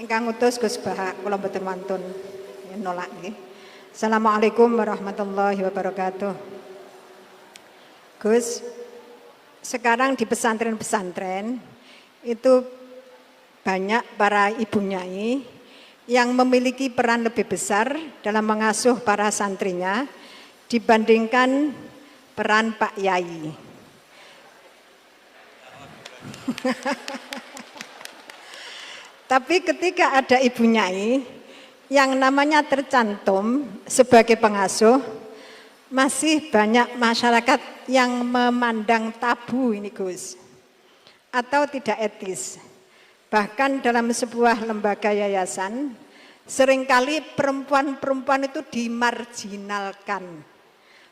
Ingkang ngutus Gus Bahak kula mboten wantun nolak nggih. Assalamualaikum warahmatullahi wabarakatuh. Gus, sekarang di pesantren-pesantren itu banyak para ibu nyai yang memiliki peran lebih besar dalam mengasuh para santrinya dibandingkan peran Pak Yai. Tapi ketika ada ibu nyai yang namanya tercantum sebagai pengasuh, masih banyak masyarakat yang memandang tabu ini Gus, atau tidak etis. Bahkan dalam sebuah lembaga yayasan, seringkali perempuan-perempuan itu dimarginalkan.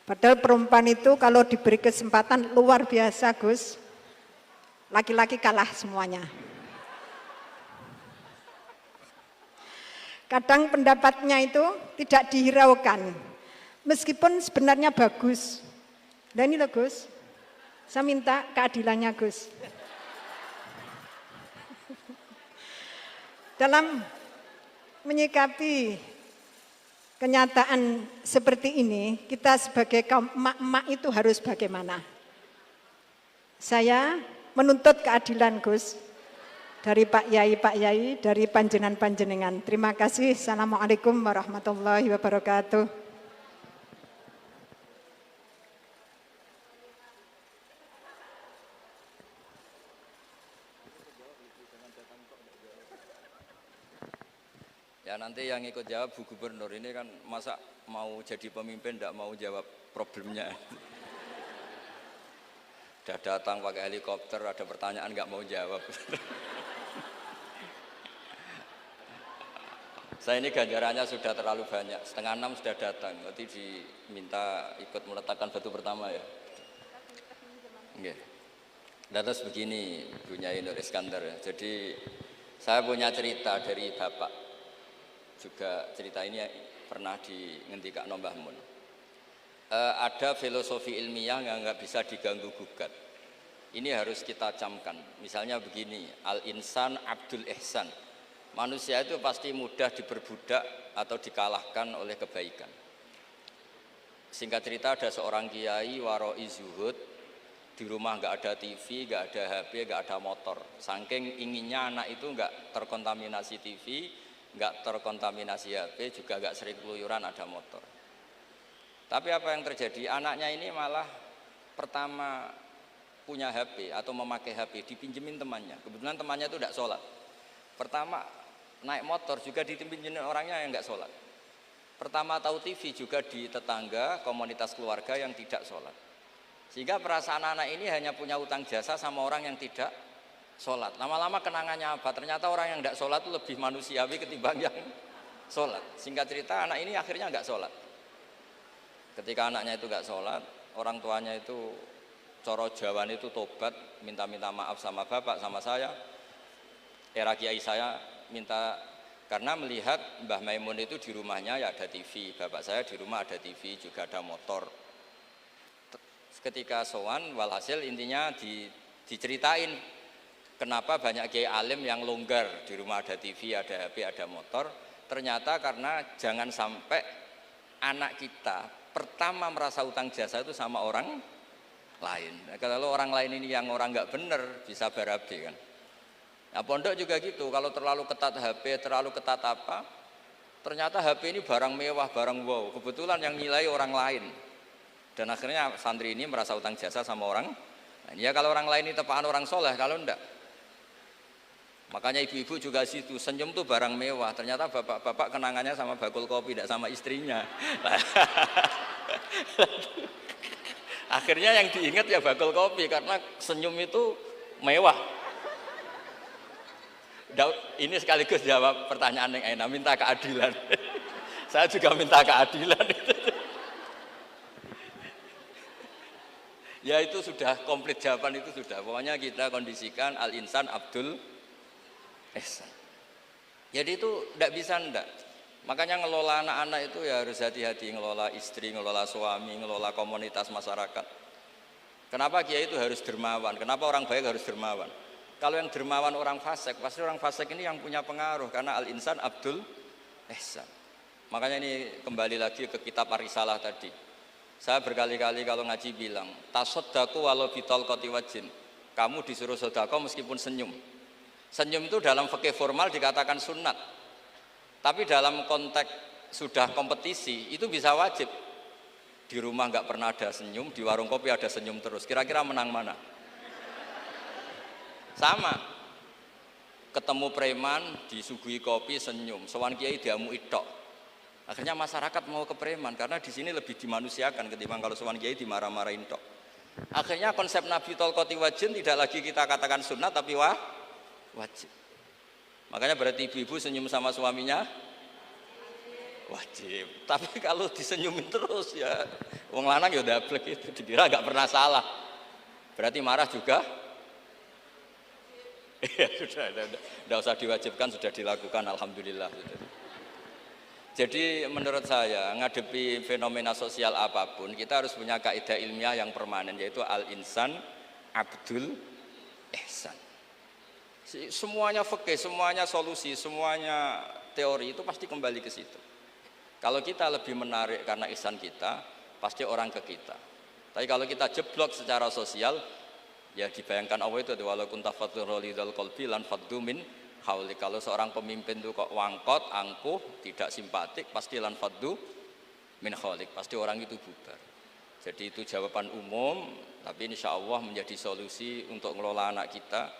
Padahal perempuan itu kalau diberi kesempatan luar biasa Gus, laki-laki kalah semuanya. Kadang pendapatnya itu tidak dihiraukan, meskipun sebenarnya bagus. Dan ini loh Gus, saya minta keadilannya Gus. Dalam menyikapi kenyataan seperti ini, kita sebagai kaum emak-emak itu harus bagaimana? Saya menuntut keadilan Gus, dari Pak Yai, dari panjenengan-panjenengan. Terima kasih. Assalamualaikum warahmatullahi wabarakatuh. Ya nanti yang ikut jawab Bu Gubernur ini kan masa mau jadi pemimpin tidak mau jawab problemnya. Udah datang pakai helikopter, ada pertanyaan nggak mau jawab. Saya ini ganjarannya sudah terlalu banyak, 5:30 sudah datang, berarti diminta ikut meletakkan batu pertama ya. Oke. Dan terus begini Bu Nyai Nur Iskandar ya. Jadi saya punya cerita dari Bapak. Juga cerita ini pernah ngendika Mbah Mun. Ada filosofi ilmiah yang nggak bisa diganggu gugat. Ini harus kita camkan. Misalnya begini, al-insan abdul ihsan. Manusia itu pasti mudah diperbudak atau dikalahkan oleh kebaikan. Singkat cerita ada seorang kiai waroi zuhud, di rumah nggak ada TV, nggak ada HP, nggak ada motor. Saking inginnya anak itu nggak terkontaminasi TV, nggak terkontaminasi HP, juga nggak sering keluyuran ada motor. Tapi apa yang terjadi? Anaknya ini malah pertama punya HP atau memakai HP, dipinjemin temannya. Kebetulan temannya itu tidak sholat. Pertama naik motor juga dipinjemin orangnya yang nggak sholat. Pertama tahu TV juga di tetangga, komunitas keluarga yang tidak sholat. Sehingga perasaan anak ini hanya punya utang jasa sama orang yang tidak sholat. Lama-lama kenangannya apa? Ternyata orang yang tidak sholat itu lebih manusiawi ketimbang yang sholat. Singkat cerita anak ini akhirnya nggak sholat. Ketika anaknya itu nggak sholat, orang tuanya itu coro Jawan itu tobat, minta-minta maaf sama bapak, sama saya. Era kiai saya minta, karena melihat Mbah Maimun itu di rumahnya ya ada TV, bapak saya di rumah ada TV, juga ada motor. Ketika sowan, walhasil intinya diceritain kenapa banyak kiai alim yang longgar, di rumah ada TV, ada HP, ada motor. Ternyata karena jangan sampai anak kita pertama merasa utang jasa itu sama orang lain. Kalau orang lain ini yang orang nggak bener bisa berabe kan. Nah pondok juga gitu, kalau terlalu ketat HP, terlalu ketat apa, ternyata HP ini barang mewah, barang wow. Kebetulan yang nilai orang lain. Dan akhirnya santri ini merasa utang jasa sama orang. Nah, ya kalau orang lain ini tepaan orang soleh, kalau enggak. Makanya ibu-ibu juga situ, senyum tuh barang mewah. Ternyata bapak-bapak kenangannya sama bakul kopi, tidak sama istrinya. Akhirnya yang diingat ya bakul kopi, karena senyum itu mewah. Ini sekaligus jawab pertanyaan yang enak, minta keadilan. Saya juga minta keadilan. Ya itu sudah komplit, jawaban itu sudah. Pokoknya kita kondisikan al-insan abdul ihsan. Jadi itu tidak bisa ndak. Makanya ngelola anak-anak itu ya harus hati-hati, ngelola istri, ngelola suami, ngelola komunitas masyarakat. Kenapa kiai itu harus dermawan? Kenapa orang baik harus dermawan? Kalau yang dermawan orang fasik, pasti orang fasik ini yang punya pengaruh karena al-insan abdul ihsan. Makanya ini kembali lagi ke kitab Ar-Risalah tadi. Saya berkali-kali kalau ngaji bilang, tasodaku walau bitol kotiwajin. Kamu disuruh sodako meskipun senyum. Senyum itu dalam fikih formal dikatakan sunnat. Tapi dalam konteks sudah kompetisi itu bisa wajib. Di rumah nggak pernah ada senyum, di warung kopi ada senyum terus. Kira-kira menang mana? Sama, ketemu preman disuguhi kopi senyum, sowan kiai diamu itok. Akhirnya masyarakat mau ke preman karena di sini lebih dimanusiakan ketimbang kalau sowan kiai dimarah-marahin tok. Akhirnya konsep Nabi Tolkoti Wajin tidak lagi kita katakan sunnah tapi wajib. Makanya berarti ibu-ibu senyum sama suaminya wajib. Tapi kalau disenyumin terus ya wong lanang ya dablek itu dikira nggak pernah salah. Berarti marah juga. Ya sudah, tidak usah diwajibkan, sudah dilakukan, alhamdulillah. Jadi menurut saya ngadepi fenomena sosial apapun kita harus punya kaidah ilmiah yang permanen, yaitu al-insan abdul ihsan. Semuanya fikih, semuanya solusi, semuanya teori itu pasti kembali ke situ. Kalau kita lebih menarik karena ihsan kita, pasti orang ke kita. Tapi kalau kita jeblok secara sosial, ya dibayangkan Allah itu walau kunta fadhur lidal qalbi lan faddu min hauli. Kalau seorang pemimpin itu kok wangkot, angkuh, tidak simpatik, pasti lan faddu min haulik, pasti orang itu bubar. Jadi itu jawaban umum, tapi insya Allah menjadi solusi untuk ngelola anak kita.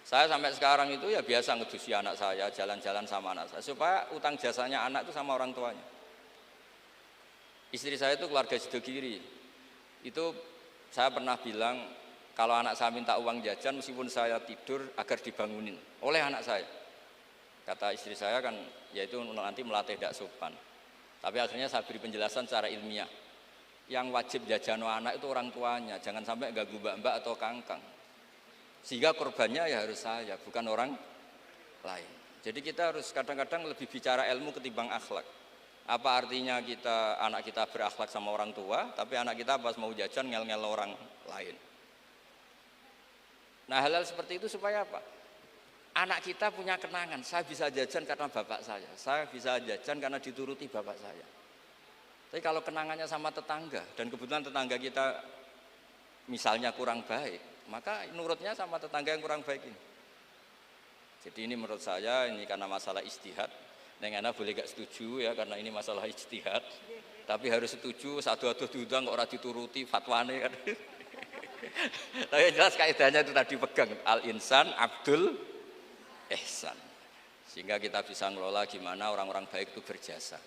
Saya sampai sekarang itu ya biasa ngedusi anak saya, jalan-jalan sama anak saya, supaya utang jasanya anak itu sama orang tuanya. Istri saya itu keluarga Sidogiri, itu saya pernah bilang kalau anak saya minta uang jajan meskipun saya tidur agar dibangunin oleh anak saya. Kata istri saya kan yaitu nanti melatih tidak sopan. Tapi akhirnya saya beri penjelasan secara ilmiah. Yang wajib jajano anak itu orang tuanya, jangan sampai ganggu mbak-mbak atau kangkang. Sehingga korbannya ya harus saya, bukan orang lain. Jadi kita harus kadang-kadang lebih bicara ilmu ketimbang akhlak. Apa artinya anak kita berakhlak sama orang tua, tapi anak kita pas mau jajan ngel-ngel orang lain. Nah hal-hal seperti itu supaya apa? Anak kita punya kenangan, saya bisa jajan karena bapak saya bisa jajan karena dituruti bapak saya. Tapi kalau kenangannya sama tetangga, dan kebetulan tetangga kita misalnya kurang baik, maka nurutnya sama tetangga yang kurang baik ini. Jadi ini menurut saya, ini karena masalah ijtihad. Neng Ana boleh gak setuju ya, karena ini masalah ijtihad. Tapi harus setuju, satu-satu diundang kok ora dituruti fatwane kan. Tapi jelas kaidahnya itu tadi pegang al-insan abdul ihsan, sehingga kita bisa ngelola gimana orang-orang baik itu berjasa.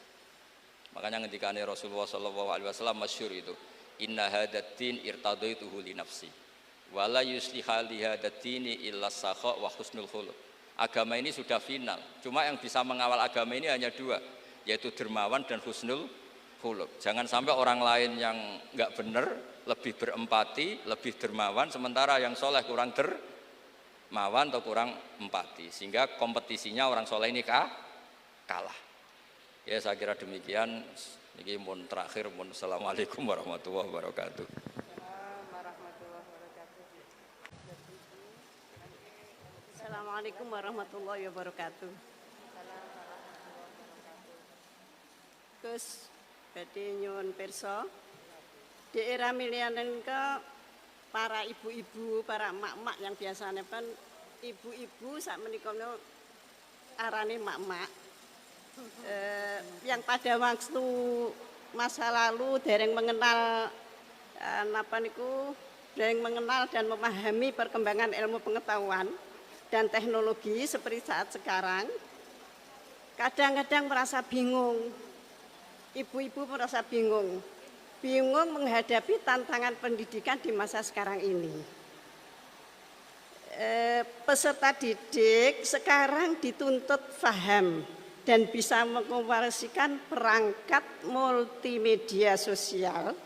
Makanya ketika Rasulullah SAW masyhur itu, inna hadatin irtadaituhu li nafsi wala yusliha li hadatini illa sakha wa husnul khuluq. Agama ini sudah final, cuma yang bisa mengawal agama ini hanya dua, yaitu dermawan dan husnul khuluq. Jangan sampai orang lain yang nggak benar lebih berempati, lebih dermawan, sementara yang soleh kurang dermawan atau kurang empati, sehingga kompetisinya orang soleh ini kalah. Ya saya kira demikian. Ini mohon terakhir, mohon assalamualaikum warahmatullahi wabarakatuh. Assalamualaikum warahmatullahi wabarakatuh. Gus, badhe nyuwun pirsa. Di era milenial ke para ibu-ibu, para emak-emak yang biasanya kan ibu-ibu saat menikah arane emak-emak yang pada waktu masa lalu dereng mengenal dereng mengenal dan memahami perkembangan ilmu pengetahuan dan teknologi seperti saat sekarang, kadang-kadang merasa bingung. Ibu-ibu merasa bingung menghadapi tantangan pendidikan di masa sekarang ini. Peserta didik sekarang dituntut paham dan bisa mengoperasikan perangkat multimedia sosial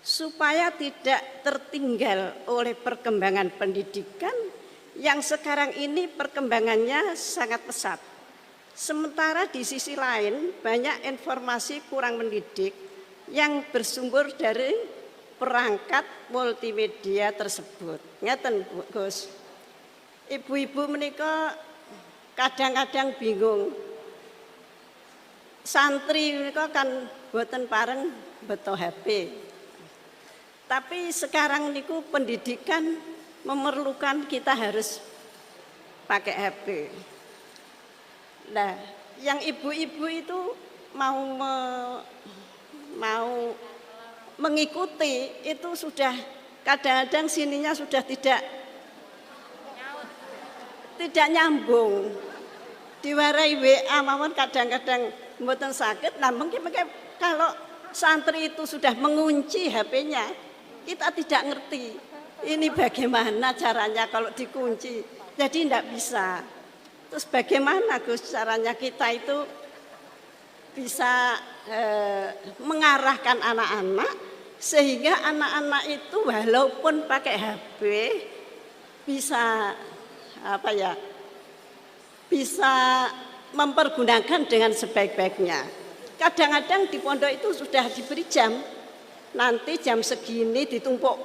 supaya tidak tertinggal oleh perkembangan pendidikan yang sekarang ini perkembangannya sangat pesat. Sementara di sisi lain banyak informasi kurang mendidik yang bersumber dari perangkat multimedia tersebut. Ngeten Gus. ibu-ibu menika kadang-kadang bingung. Santri menika kan boten pareng beto HP. Tapi sekarang niku pendidikan memerlukan kita harus pakai HP. Nah, yang ibu-ibu itu mau mengikuti itu sudah kadang-kadang sininya sudah tidak nyambung. Diwarai WA mawon kadang-kadang mboten sakit. Nah, mungkin kalau santri itu sudah mengunci HP-nya, kita tidak ngerti. Ini bagaimana caranya kalau dikunci. Jadi tidak bisa. Terus bagaimana Gus caranya kita itu bisa mengarahkan anak-anak sehingga anak-anak itu walaupun pakai HP bisa bisa mempergunakan dengan sebaik-baiknya. Kadang-kadang di pondok itu sudah diberi jam, nanti jam segini ditumpuk.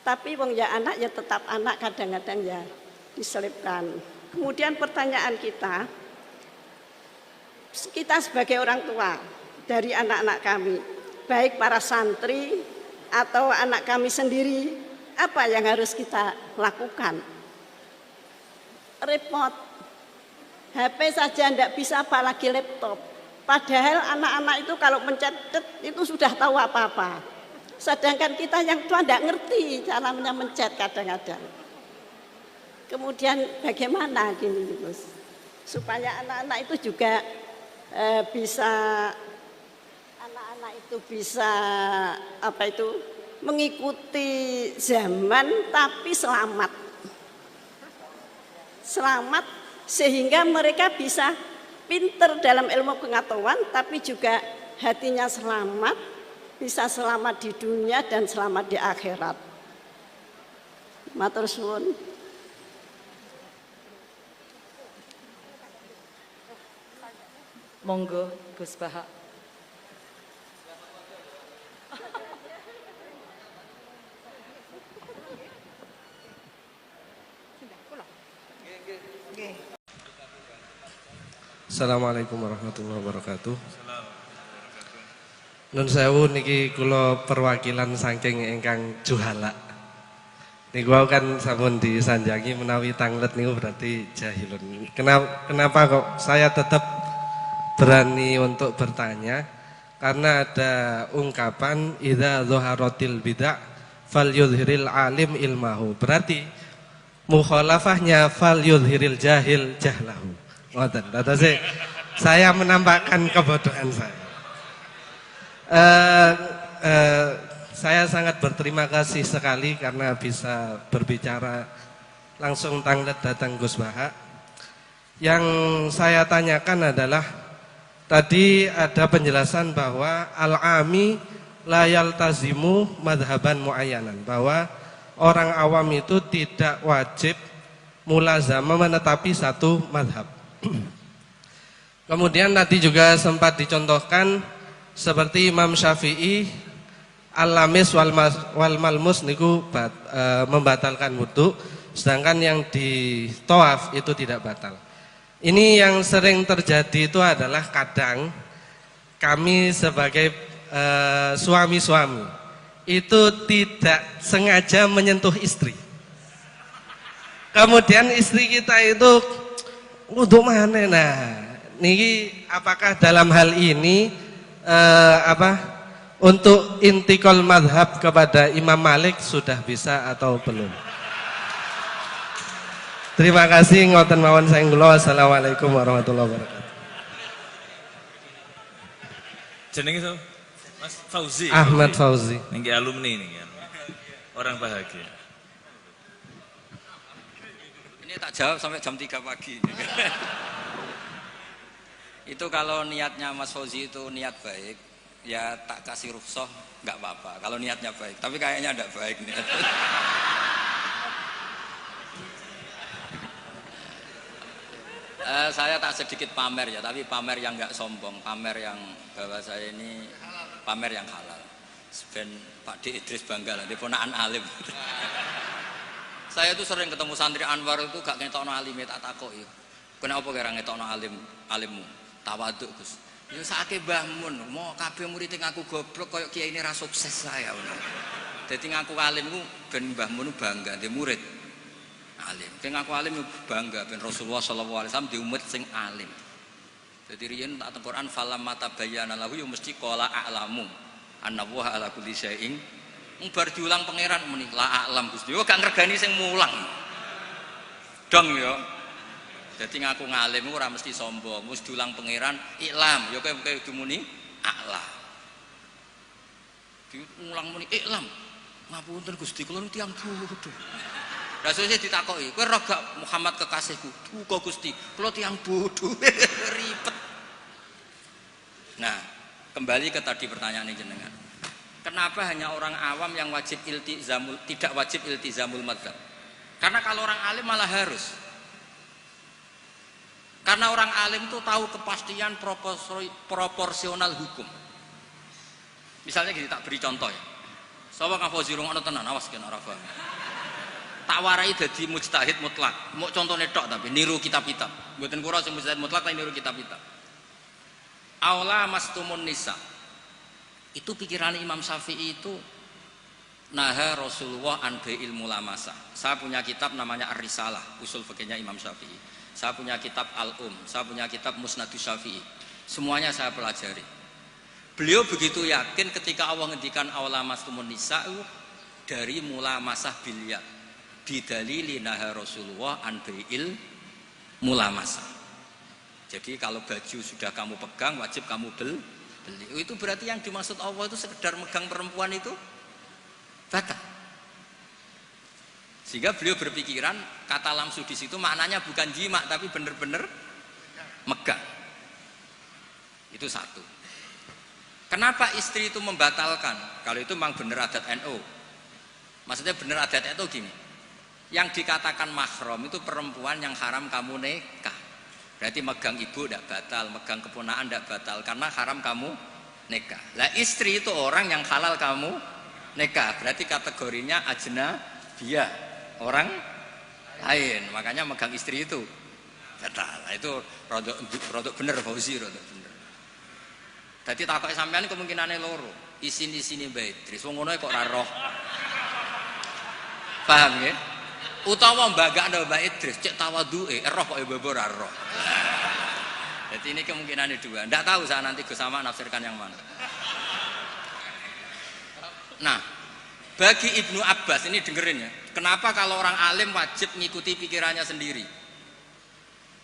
Tapi wong ya anak ya tetap anak, kadang-kadang ya diselipkan. Kemudian pertanyaan kita sebagai orang tua dari anak-anak kami, baik para santri atau anak kami sendiri, apa yang harus kita lakukan? Repot, HP saja tidak bisa apalagi laptop. Padahal anak-anak itu kalau mencet itu sudah tahu apa-apa. Sedangkan kita yang tua tidak ngerti caranya mencet kadang-kadang. Kemudian bagaimana gini Gus, supaya anak-anak itu juga bisa mengikuti zaman tapi selamat sehingga mereka bisa pinter dalam ilmu pengetahuan tapi juga hatinya selamat, bisa selamat di dunia dan selamat di akhirat. Matur suwun. Monggo Gus Baha. Assalamualaikum warahmatullahi wabarakatuh. Nun sewu niki kula perwakilan saking ingkang juhala. Niku kan sampun disanjangi menawi tanglet niku berarti jahilun. Kenapa kok saya tetap berani untuk bertanya? Karena ada ungkapan idza dhaharatil bid'ah falyudhiril alim ilmahu. Berarti mukhalafahnya falyudhiril jahil jahlahu. Ngoten. Terus saya menampakkan kebodohan saya. Saya sangat berterima kasih sekali karena bisa berbicara langsung tanglet datang Gus Baha. Yang saya tanyakan adalah tadi ada penjelasan bahwa al-ami la yaltazimu madhaban muayyanan, bahwa orang awam itu tidak wajib mulazamah menetapi satu madhab. Kemudian tadi juga sempat dicontohkan seperti Imam Syafi'i al-lamis wal malmus niku membatalkan wudu, sedangkan yang di tawaf itu tidak batal. Ini yang sering terjadi itu adalah kadang kami sebagai suami-suami itu tidak sengaja menyentuh istri. Kemudian istri kita itu wudu mana? Nah, niki apakah dalam hal ini untuk intikal madhab kepada Imam Malik sudah bisa atau belum? Terima kasih ngoten mawon saking kula. Assalamualaikum warahmatullahi wabarakatuh. Jenenge so? Mas Fauzi. Ahmad Fauzi. Niki alumni niki. Orang bahagia. Ini tak jawab sampai jam 3 pagi. Itu kalau niatnya Mas Fauzi itu niat baik, ya tak kasih rukhsah nggak apa-apa. Kalau niatnya baik, tapi kayaknya tidak baik niat. Saya tak sedikit pamer ya, tapi pamer yang nggak sombong, pamer yang bahwa saya ini pamer yang halal. Ben Pak D Idris bangga lah, dia ponakan alim. Saya tuh sering ketemu santri Anwar itu gak ngetokno alime tak takoki. Kenapa kira ngetokno alimmu? Tawaduk, Gus. Ya sakake Mbah Mun, mau kabeh murid ngaku goblok koyo kiai ini ra sukses saya. Dadi ngaku alim ku ben Mbah Mun bangga dhe murid alim. Ben ngaku alim bangga ben Rasulullah sallallahu alaihi wasallam di umat sing alim. Jadi riyen tak teng Quran falamma tabayyana lahu ya mesti qala a'lamu annallaha ala kulli syai'in. Bar diulang pangeran muni la a'lam Gusti. Yo gak ngregani sing mulang. Dong yo. Jadi ngaku ngalim ora mesti sombong, mesti diulang pangeran iklam, ya kowe dimuni a'lam. Diulang muni iklam. Ngapunten Gusti, kula tiyang bodho. Rasane ditakoki, kowe ora gak Muhammad kekasihku? Duka Gusti, kula tiyang bodho. Ribet. Nah, kembali ke tadi pertanyaan jenengan. Kenapa hanya orang awam yang wajib iltizamul, tidak wajib iltizamul madzhab? Karena kalau orang alim malah harus. Karena orang alim itu tahu kepastian proporsional hukum. Misalnya gini, tak beri contoh ya. Sapa kang Fauzi rungokno tenan, awas kena ora paham. Tak warai dadi mujtahid mutlak. Mau contone tok tapi niru kitab-kitab. Mboten kura sing mujtahid mutlak tapi niru kitab-kitab. Aula mastumun nisa. Itu pikiran Imam Syafi'i itu naha Rasulullah an bai'il mulamasah. Saya punya kitab namanya Ar-Risalah, usul fikihnya Imam Syafi'i. Saya punya kitab Al-Um, saya punya kitab Musnadus Syafi'i. Semuanya saya pelajari. Beliau begitu yakin ketika Allah ngendikan aula mastumun nisa dari mulamasah bilyat. Bidalili naha Rasulullah an bai'il mulamasah. Jadi kalau baju sudah kamu pegang wajib kamu beli. Itu berarti yang dimaksud Allah itu sekedar megang perempuan itu batal. Sehingga beliau berpikiran kata lamsu di situ maknanya bukan jima tapi benar-benar megang. Itu satu. Kenapa istri itu membatalkan? Kalau itu memang benar adat NU. Maksudnya benar adat itu gini. Yang dikatakan mahram itu perempuan yang haram kamu nikah. Berarti megang ibu tidak batal, megang keponakan tidak batal karena haram kamu nikah. Lah istri itu orang yang halal kamu nikah. Berarti kategorinya ajnabiyah, orang lain. Makanya megang istri itu batal. Nah, itu rodok bener Fauzi, rodok bener. Dadi takoke sampean kemungkinane loro. Isin-isine Mbak Idris. Wong ngono kok ora roh. Paham nggih? Utawa mbagakno Mbak Idris cek tawaduke roh kok mbok ora roh. Jadi ini kemungkinannya dua. Nggak tahu saya nanti Gus Sama nafsirkan yang mana. Nah, bagi Ibnu Abbas ini dengerin ya. Kenapa kalau orang alim wajib mengikuti pikirannya sendiri?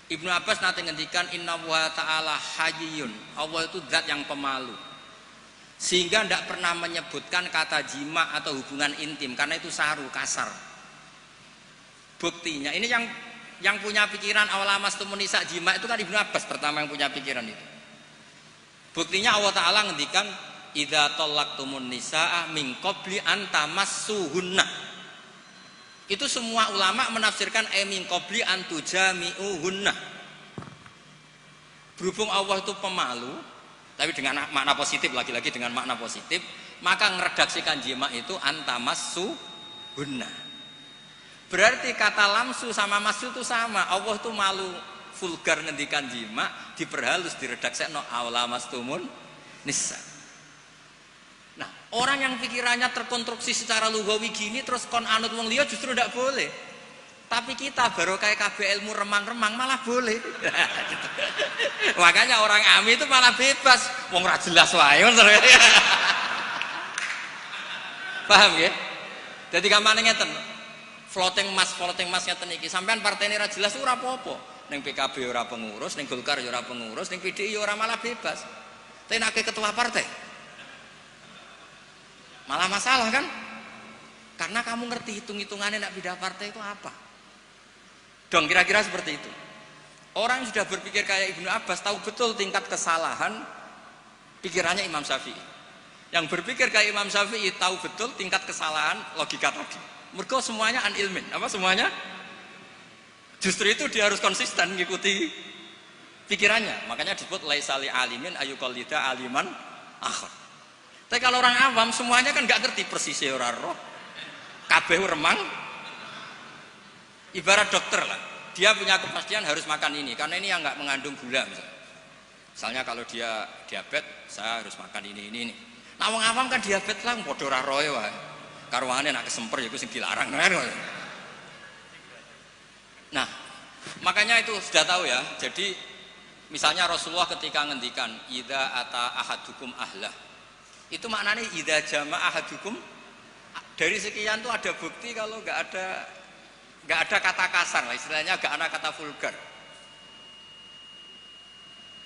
Ibnu Abbas nanti ngendikan Inna wa ta'ala hayyun. Allah itu zat yang pemalu. Sehingga tidak pernah menyebutkan kata jima atau hubungan intim karena itu saru, kasar. Buktinya ini yang punya pikiran awal mastumun nisa jima itu kan Ibnu Abbas pertama yang punya pikiran itu. Buktinya Allah Ta'ala ngendikan idza talaqtumun nisaa min qabli an tamassuhunna. Itu semua ulama menafsirkan min qabli an tujami'uhunna. Berhubung Allah itu pemalu, tapi dengan makna positif, lagi-lagi dengan makna positif, maka ngeredaksikan jima itu an tamassuhunna. Berarti kata lamsu sama masu itu sama. Allah tuh malu vulgar ngendikan jima, diperhalus diredaksekno aula mastumun nisa. Nah, orang yang pikirannya terkonstruksi secara lughawi gini terus kon anut wong liya justru tidak boleh. Tapi kita baru kayak KB ilmu remang-remang malah boleh. Makanya orang ami itu malah bebas. Wong ora jelas wae. Paham ya? Jadi gampang ngeten. Floating mas ngeten iki sampean partene ra jelas ora apa-apa. Ning PKB ora pengurus, ning Golkar ya ora pengurus, ning PDI ya ora malah bebas. Tapi nek ketua partai malah masalah kan? Karena kamu ngerti hitung-hitungannya nak pindah partai itu apa. Dong kira-kira seperti itu. Orang yang sudah berpikir kayak Ibnu Abbas tahu betul tingkat kesalahan pikirannya Imam Syafi'i. Yang berpikir kayak Imam Syafi'i tahu betul tingkat kesalahan logika tadi. Mergo semuanya an ilmin, apa semuanya? Justru itu dia harus konsisten mengikuti pikirannya. Makanya disebut laisali alimin ayuqallida aliman akhar. Tapi kalau orang awam semuanya kan nggak ngerti persis ora roh. Kabeh remang Ibarat dokter lah, dia punya kepastian harus makan ini karena ini yang nggak mengandung gula misalnya. Misalnya kalau dia diabetes, saya harus makan ini. Nah, wong awam kan diabetes lah, padha ora roe wae. Karwane nak kesemper ya iku sing dilarang. Nah, makanya itu sudah tahu ya. Jadi misalnya Rasulullah ketika ngendikan idza ata ahadukum ahlah. Itu maknanya idza jama ahadukum, dari sekian tuh ada bukti kalau nggak ada kata kasar lah, istilahnya nggak ada kata vulgar.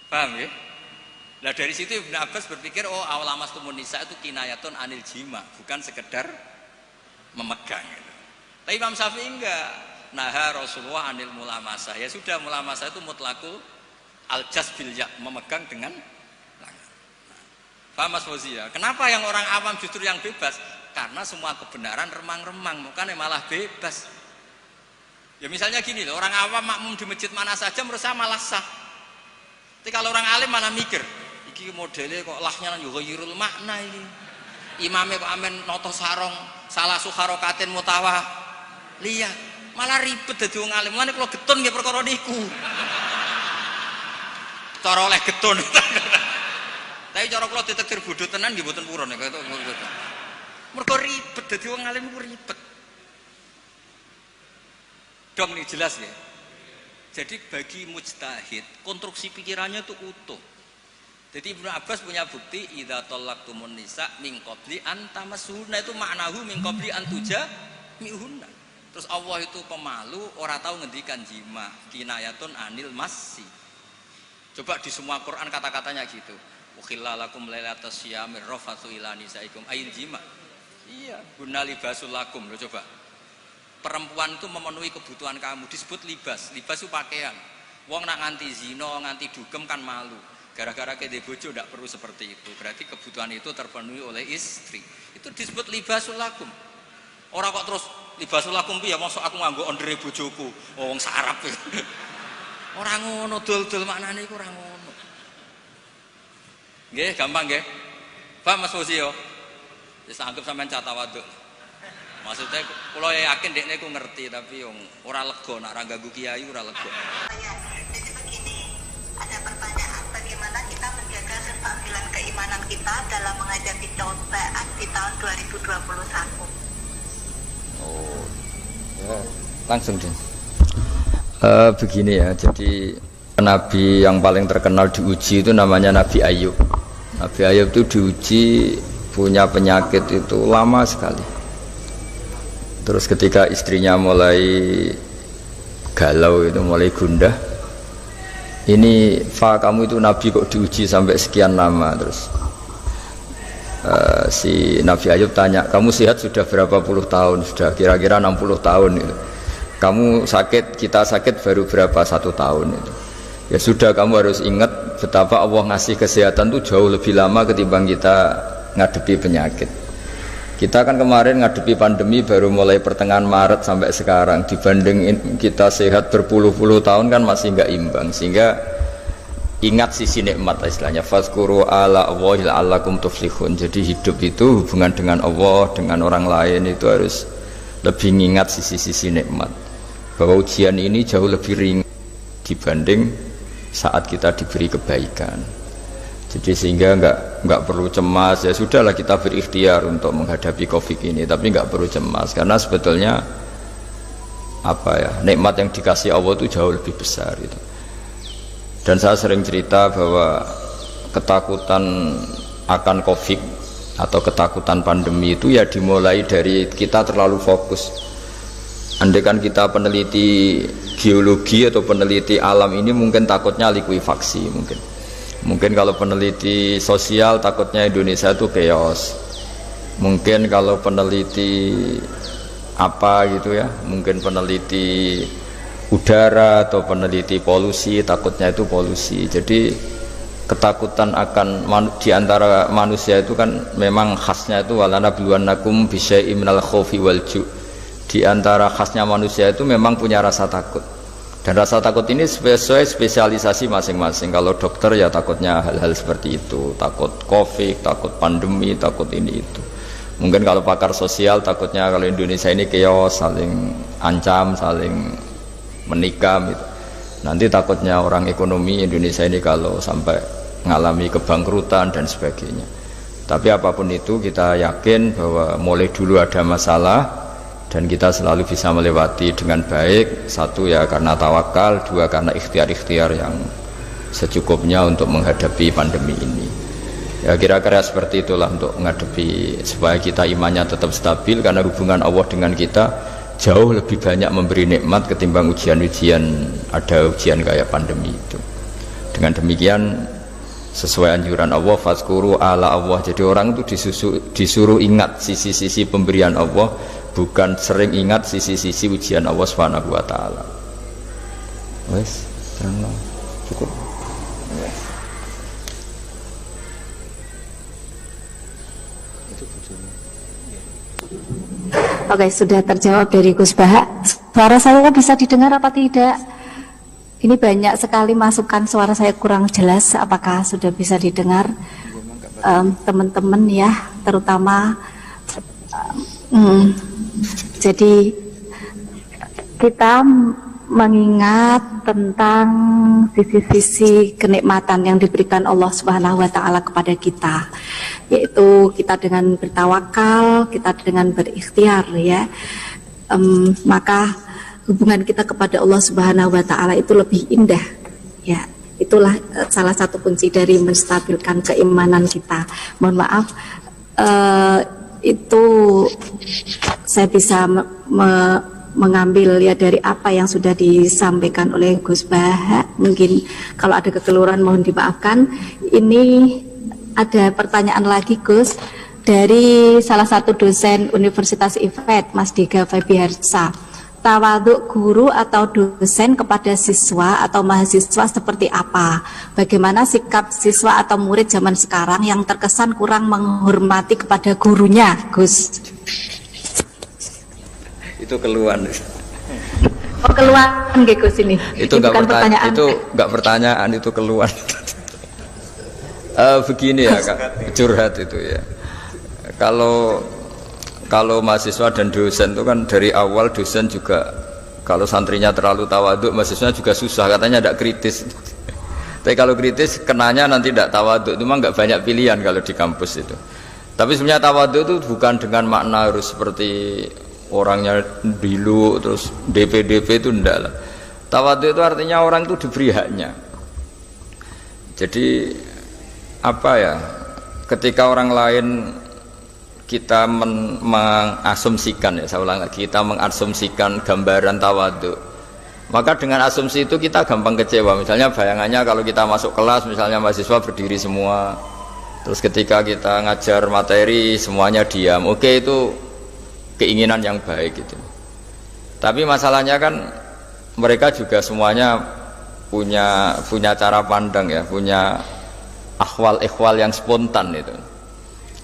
Paham ya? Nah dari situ Ibnu Abbas berpikir awal lamastumun nisa itu kinayatun anil jima, bukan sekedar memegang gitu. Tapi Imam Syafi'i enggak. Naha Rasulullah anil mulamasa. Ya sudah, mulamasa itu mutlakul aljas bil ya, memegang dengan tangan. Paham Mas Fauzi ya? Kenapa yang orang awam justru yang bebas? Karena semua kebenaran remang-remang, bukan malah bebas. Ya misalnya gini loh, orang awam makmum di masjid mana saja menurut saya malah sah. Tapi kalau orang alim mana mikir, iki modelnya kok lahnya yughayyirul makna ini. Imamnya kok amen noto sarong, salah suharokatin mutawah. Lihat, malah ribet dadi wong alim. Mulane kula getun nggih perkara niku. Cara oleh getun. Tapi cara kula ditekir bodho tenan nggih mboten purun ya. Mergo ribet dadi wong alim ku ribet. Dong nih jelas ya. Jadi bagi mujtahid konstruksi pikirannya itu utuh. Jadi Ibnu Abbas punya bukti idza talaqtumun nisa min qabli an tamassuhunna, itu maknahu min qabli an tujami'hunna. Terus Allah itu pemalu, ora tahu ngendikan jima, kinayatun anil massi. Coba di semua Quran kata-katanya gitu. Ukhillalakum lailatas syiyamir rafathu ila nisaikum ayil jima. Iya, guna libasul lakum. Lo coba. Perempuan itu memenuhi kebutuhan kamu, disebut libas. Libas itu pakaian. Wong nak nganti zina, nganti dugem kan malu. Gara-gara kede bojo tidak perlu seperti itu. Berarti kebutuhan itu terpenuhi oleh istri. Itu disebut libasul lakum. Orang kok terus libasul lakum piye? Mosok aku nganggo ondere bojoku. Wong sarap. Ora ngono, dol-dol maknane iku ora ngono. Nggih, gampang nggih. Paham Mas Fauzi yo? Wis anggap sampean catawaduk. Maksudnya kalau yakin dek niku ngerti, tapi yang ora lega nak ra ganggu kiai ora lega. Jadi begini, ada pertanyaan bagaimana kita menjaga kestabilan keimanan kita dalam menghadapi cobaan di tahun 2021. Oh, ya, langsung deh. Begini ya, jadi nabi yang paling terkenal diuji itu namanya Nabi Ayub. Nabi Ayub itu diuji punya penyakit itu lama sekali. Terus ketika istrinya mulai galau itu, mulai gundah, ini kamu itu nabi kok diuji sampai sekian lama. Terus si Nabi Ayub tanya, kamu sehat sudah berapa puluh tahun? Sudah kira-kira 60 tahun itu. Kamu sakit, kita sakit baru berapa, 1 tahun itu. Ya sudah, kamu harus ingat betapa Allah ngasih kesehatan itu jauh lebih lama ketimbang kita ngadepi penyakit. Kita kan kemarin ngadepi pandemi baru mulai pertengahan Maret sampai sekarang, dibanding kita sehat berpuluh-puluh tahun kan masih nggak imbang. Sehingga ingat sisi nikmat istilahnya, fazkuru ala Allahi la'allakum tuflihun. Jadi hidup itu hubungan dengan Allah, dengan orang lain itu harus lebih mengingat sisi-sisi nikmat, bahwa ujian ini jauh lebih ringan dibanding saat kita diberi kebaikan. Jadi sehingga nggak perlu cemas. Ya sudahlah, kita berikhtiar untuk menghadapi COVID ini, tapi nggak perlu cemas karena sebetulnya apa ya, nikmat yang dikasih Allah itu jauh lebih besar itu. Dan saya sering cerita bahwa ketakutan akan COVID atau ketakutan pandemi itu ya dimulai dari kita terlalu fokus. Andai kan kita peneliti geologi atau peneliti alam ini mungkin takutnya likuifaksi, mungkin kalau peneliti sosial takutnya Indonesia itu chaos, mungkin kalau peneliti apa gitu ya, mungkin peneliti udara atau peneliti polusi takutnya itu polusi. Jadi ketakutan akan di antara manusia itu kan memang khasnya itu walanabluwannakum bisyai'im minal khaufi wal ju'. Di antara khasnya manusia itu memang punya rasa takut. Dan rasa takut ini sesuai spesialisasi masing-masing. Kalau dokter ya takutnya hal-hal seperti itu, takut COVID, takut pandemi, takut ini itu. Mungkin kalau pakar sosial takutnya kalau Indonesia ini chaos, saling ancam, saling menikam gitu. Nanti takutnya orang ekonomi Indonesia ini kalau sampai mengalami kebangkrutan dan sebagainya. Tapi apapun itu kita yakin bahwa mulai dulu ada masalah dan kita selalu bisa melewati dengan baik. Satu ya karena tawakal, dua karena ikhtiar-ikhtiar yang secukupnya untuk menghadapi pandemi ini. Ya kira-kira seperti itulah untuk menghadapi supaya kita imannya tetap stabil, karena hubungan Allah dengan kita jauh lebih banyak memberi nikmat ketimbang ujian-ujian, ada ujian kayak pandemi itu. Dengan demikian sesuai anjuran Allah, fazkuru ala Allah. Jadi orang itu disuruh ingat sisi-sisi pemberian Allah, bukan sering ingat sisi-sisi ujian Allah Subhanahu wa taala. Wes, terang cukup. Oke, sudah terjawab dari Gus Baha. Suara saya bisa didengar apa tidak? Ini banyak sekali masukan, suara saya kurang jelas. Apakah sudah bisa didengar teman-teman ya, terutama jadi kita mengingat tentang sisi-sisi kenikmatan yang diberikan Allah Subhanahu wa taala kepada kita, yaitu kita dengan bertawakal, kita dengan berikhtiar ya. Maka hubungan kita kepada Allah Subhanahu wa taala itu lebih indah ya. Itulah salah satu kunci dari menstabilkan keimanan kita. Mohon maaf itu saya bisa mengambil ya dari apa yang sudah disampaikan oleh Gus Baha. Mungkin kalau ada kekeliruan mohon dimaafkan. Ini ada pertanyaan lagi Gus dari salah satu dosen Universitas IFET, Mas Diga Febiharsa. Tawaduk guru atau dosen kepada siswa atau mahasiswa seperti apa? Bagaimana sikap siswa atau murid zaman sekarang yang terkesan kurang menghormati kepada gurunya, Gus? Itu keluhan. Oh, keluhan nggih Gus ini. Itu enggak pertanyaan. Itu enggak pertanyaan, itu keluhan. Begini ya Kak, curhat itu ya. Kalau mahasiswa dan dosen itu kan dari awal dosen juga kalau santrinya terlalu tawaduk, mahasiswanya juga susah, katanya tidak kritis. Tapi kalau kritis kenanya nanti tidak tawaduk, itu mah nggak banyak pilihan kalau di kampus itu. Tapi sebenarnya tawaduk itu bukan dengan makna harus seperti orangnya dulu terus DP itu enggak lah. Tawaduk itu artinya orang itu diberi haknya. Jadi apa ya? Ketika orang lain kita mengasumsikan ya, saya ulang lagi, kita mengasumsikan gambaran tawaduk, maka dengan asumsi itu kita gampang kecewa. Misalnya bayangannya kalau kita masuk kelas, misalnya mahasiswa berdiri semua, terus ketika kita ngajar materi semuanya diam, oke, itu keinginan yang baik gitu. Tapi masalahnya kan mereka juga semuanya punya cara pandang ya, punya akhwal-ikhwal yang spontan itu.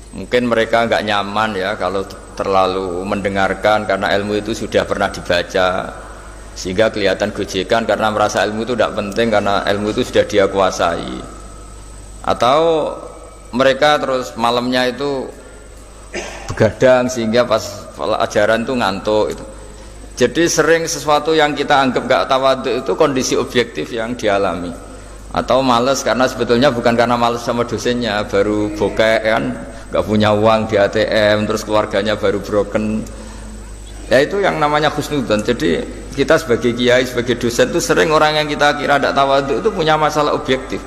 Mungkin mereka nggak nyaman ya kalau terlalu mendengarkan karena ilmu itu sudah pernah dibaca, sehingga kelihatan gojekan karena merasa ilmu itu tidak penting karena ilmu itu sudah dia kuasai. Atau mereka terus malamnya itu begadang sehingga pas ajaran itu ngantuk itu. Jadi sering sesuatu yang kita anggap nggak tawaduk itu kondisi objektif yang dialami. Atau males karena sebetulnya bukan karena males sama dosennya, baru bokeh kan, nggak punya uang di ATM, terus keluarganya baru broken. Ya itu yang namanya husnudzon. Jadi kita sebagai kiai, sebagai dosen itu sering orang yang kita kira tidak tawaduk itu punya masalah objektif.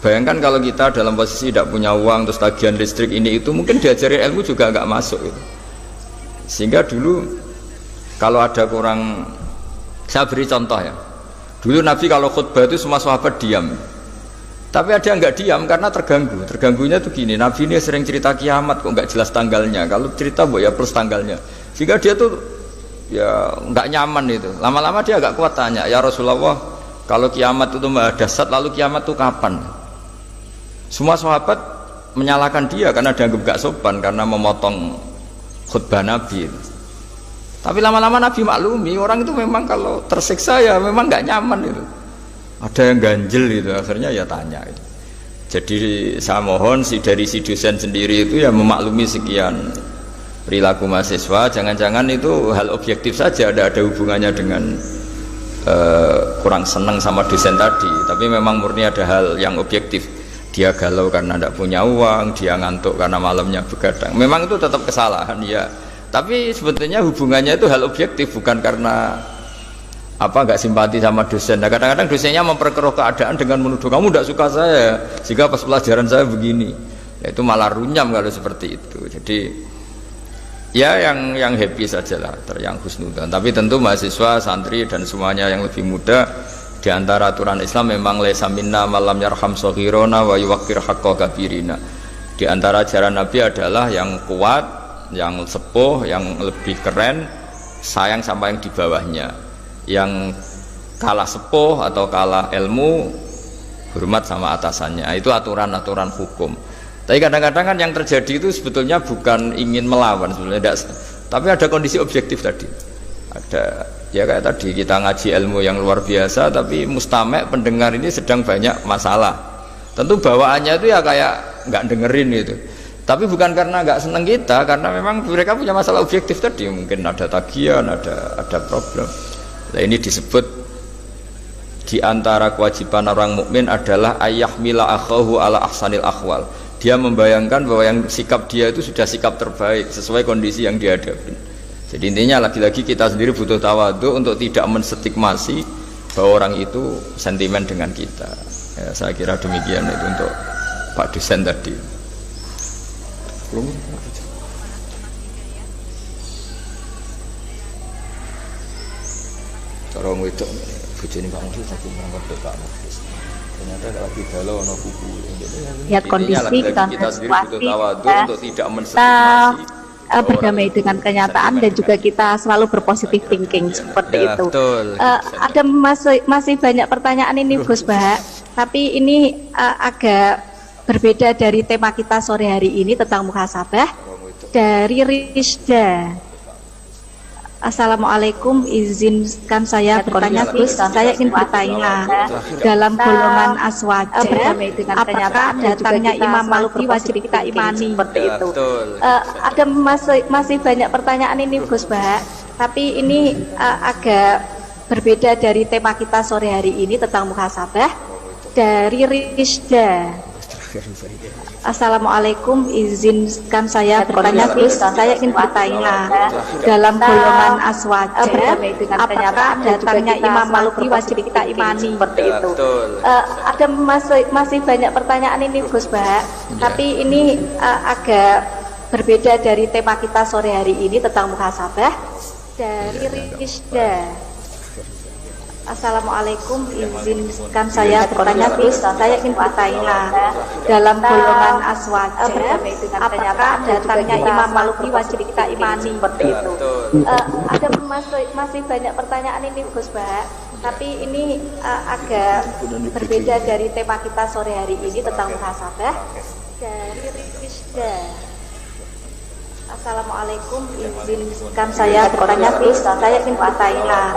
Bayangkan kalau kita dalam posisi tidak punya uang, terus tagihan listrik ini itu, mungkin diajari ilmu juga nggak masuk gitu. Sehingga dulu kalau ada kurang, saya beri contoh ya. Dulu Nabi kalau khutbah itu semua sahabat diam. Tapi ada yang nggak diam karena terganggu. Terganggunya tuh gini, Nabi ini sering cerita kiamat kok nggak jelas tanggalnya. Kalau cerita ya plus tanggalnya. Sehingga dia tuh ya nggak nyaman itu. Lama-lama dia agak kuat tanya, ya Rasulullah, kalau kiamat itu dahsyat, lalu kiamat itu kapan? Semua sahabat menyalahkan dia karena dianggap gak sopan karena memotong khutbah Nabi. Tapi lama-lama Nabi maklumi, orang itu memang kalau tersiksa ya memang nggak nyaman itu. Ada yang ganjel itu, akhirnya ya tanya itu. Jadi saya mohon dari si dosen sendiri itu ya memaklumi sekian perilaku mahasiswa, jangan-jangan itu hal objektif saja, ada hubungannya dengan kurang senang sama dosen tadi, tapi memang murni ada hal yang objektif. Dia galau karena tidak punya uang, dia ngantuk karena malamnya begadang. Memang itu tetap kesalahan ya. Tapi sebetulnya hubungannya itu hal objektif, bukan karena nggak simpati sama dosen. Nah, kadang-kadang dosennya memperkeruh keadaan dengan menuduh kamu tidak suka saya, sehingga pas pelajaran saya begini. Ya, itu malah runyam kalau seperti itu. Jadi ya yang happy sajalah, yang husnudzon. Tapi tentu mahasiswa, santri dan semuanya yang lebih muda, di antara aturan Islam memang laisa minna malam yarham shaghirona wa yuwaqqir haqqa kabirina. Di antara ajaran Nabi adalah yang kuat, yang sepuh, yang lebih keren, sayang sama yang di bawahnya. Yang kalah sepuh atau kalah ilmu, hormat sama atasannya. Itu aturan-aturan hukum. Tapi kadang-kadang kan yang terjadi itu sebetulnya bukan ingin melawan sebenarnya, tapi ada kondisi objektif tadi. Ada ya kayak tadi kita ngaji ilmu yang luar biasa, tapi mustamek pendengar ini sedang banyak masalah. Tentu bawaannya itu ya kayak nggak dengerin gitu. Tapi bukan karena nggak seneng kita, karena memang mereka punya masalah objektif tadi. Mungkin ada tagihan, ada problem. Nah, ini disebut di antara kewajiban orang mukmin adalah ayyahmila akhahu ala ahsanil akhwal. Dia membayangkan bahwa yang sikap dia itu sudah sikap terbaik sesuai kondisi yang dihadapi. Jadi intinya lagi-lagi kita sendiri butuh tawadhu untuk tidak menstigmasi bahwa orang itu sentimen dengan kita. Ya, saya kira demikian itu untuk Pak dosen tadi. Cara ngedok bojone Pak Muhammad saking mangkat Pak Muhammad. Ternyata lagi galau ono buku. Lihat kondisi dan situasi kita berdamai dengan kenyataan dan juga kita selalu berpositif thinking seperti itu. Ada masih banyak pertanyaan ini Gus Bahak, tapi ini agak berbeda dari tema kita sore hari ini tentang muhasabah. Dari Rizda. Assalamualaikum, izinkan saya bertanya Gus, saya ingin bertanya dalam golongan aswaja apakah datangnya Imam Maluki wajib kita imani seperti itu. Ada masih banyak pertanyaan ini Gus Bahak, tapi ini agak berbeda dari tema kita sore hari ini tentang muhasabah. Dari Rizda. Assalamualaikum, izinkan saya bertanya Gus, saya ingin bertanya dalam golongan aswaja apakah datangnya Imam Maluki wajib kita imani seperti itu. Ada masih banyak pertanyaan ini Gus Bahak, tapi ini agak berbeda dari tema kita sore hari ini tentang muhasabah. Dari Rizda. Assalamualaikum, izinkan saya bertanya Gus, saya ingin bertanya dalam golongan aswaja apakah datangnya Imam Maluki wajib kita imani seperti itu. Ada masih banyak pertanyaan ini Gus Bahak, tapi ini agak berbeda dari tema kita sore hari ini tentang muhasabah. Dari Rizda. Assalamualaikum, izinkan saya bertanya Gus, saya ingin bertanya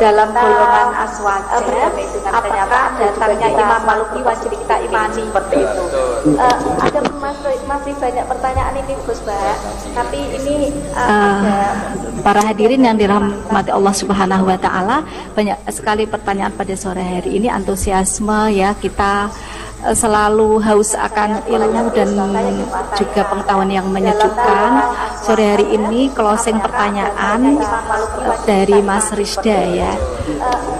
dalam golongan aswaja apakah datangnya Imam Maluki wajib kita imani seperti itu. Ada masih banyak pertanyaan ini Gus Bahak, tapi ini para hadirin yang dirahmati Allah Subhanahu wa taala, banyak sekali pertanyaan pada sore hari ini, antusiasme ya, kita selalu haus akan ilmu dan juga pengetahuan yang menyejukkan. Sore hari ini closing pertanyaan dari Mas Rizda ya.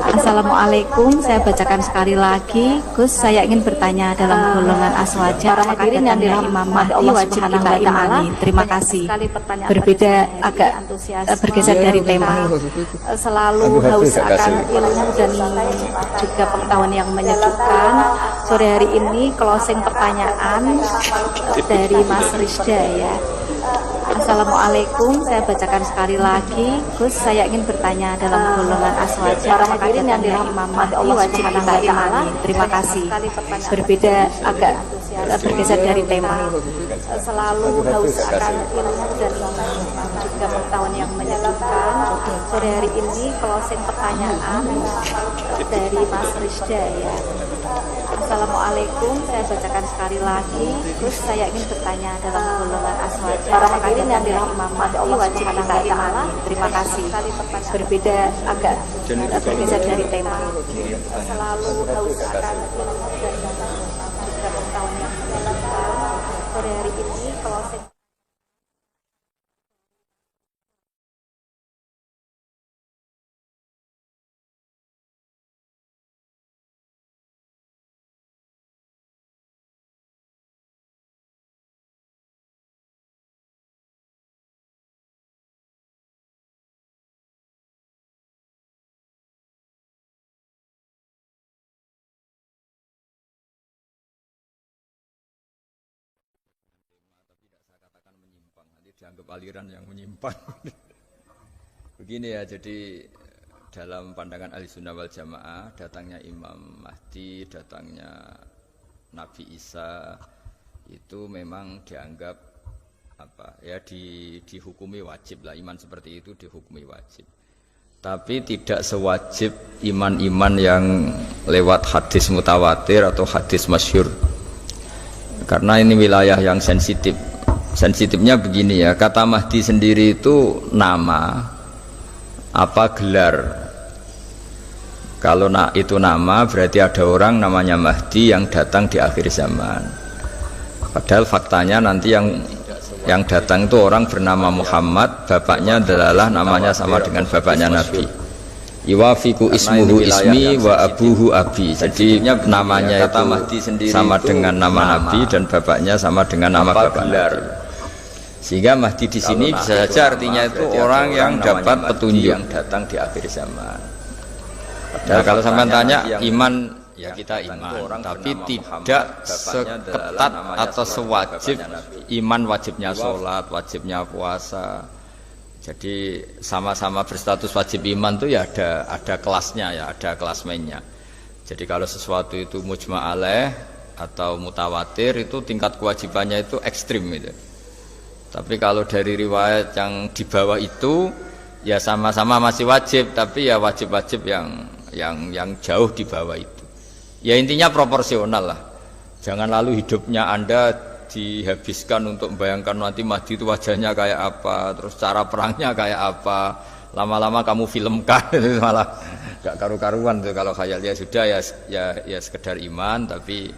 Assalamualaikum, saya bacakan sekali lagi. Gus, saya ingin bertanya dalam golongan aswaja apakah hadirin yang dirahmati Allah Subhanahu wa taala. Terima kasih. Berbeda agak bergeser dari tema. Selalu haus akan ilmu dan juga pengetahuan yang menyejukkan. Sore hari ini closing pertanyaan dari Mas Rizda ya. Assalamualaikum, saya bacakan sekali lagi. Gus, saya ingin bertanya dalam golongan aswaja apakah hadirin yang dirahmati Allah wajib kita imani. Terima kasih. Berbeda agak bergeser dari tema. Selalu haus akan ilmu dan juga pengetahuan yang menyejukkan. Sore hari ini closing pertanyaan dari Mas Rizda ya. Assalamualaikum, saya bacakan sekali lagi. Terus saya ingin bertanya dalam golongan aswaja. Para hadirin yang dirahmati Imam Mahdi wajib kita ta'ala. Terima kasih. Berbeda agak bergeser dari tema. Selalu haus akan beberapa tahun yang lalu. Sore hari ini closing. Dianggap aliran yang menyimpang. Begini ya, jadi dalam pandangan Ahlussunnah wal Jamaah, datangnya Imam Mahdi, datangnya Nabi Isa itu memang dianggap dihukumi wajib lah, iman seperti itu dihukumi wajib. Tapi tidak sewajib iman-iman yang lewat hadis mutawatir atau hadis masyhur. Karena ini wilayah yang sensitif. Sensitifnya begini ya, kata Mahdi sendiri itu nama apa gelar. Kalau itu nama berarti ada orang namanya Mahdi yang datang di akhir zaman. Padahal faktanya nanti yang datang itu orang bernama Muhammad, bapaknya adalah namanya sama dengan bapaknya Nabi. Iwafiku ismuhu ismi wa abuhu abi. Jadi namanya itu sama dengan nama Nabi dan bapaknya sama dengan nama bapak Nabi. Sehingga Mahdi di sini bisa saja artinya itu orang yang dapat petunjuk yang datang di akhir zaman. Nah, kalau sampai tanya iman, ya kita iman, tapi tidak seketat atau sewajib iman wajibnya sholat, wajibnya puasa. Jadi sama-sama berstatus wajib iman itu ya ada kelasnya ya, ada kelasmennya. Jadi kalau sesuatu itu mujma' alaih atau mutawatir itu tingkat kewajibannya itu ekstrim itu. Tapi kalau dari riwayat yang di bawah itu ya sama-sama masih wajib, tapi ya wajib-wajib yang jauh di bawah itu. Ya intinya proporsional lah. Jangan lalu hidupnya Anda dihabiskan untuk membayangkan nanti Mahdi itu wajahnya kayak apa, terus cara perangnya kayak apa. Lama-lama kamu filmkan itu malah gak karu-karuan tuh kalau khayalnya sudah ya sekedar iman, tapi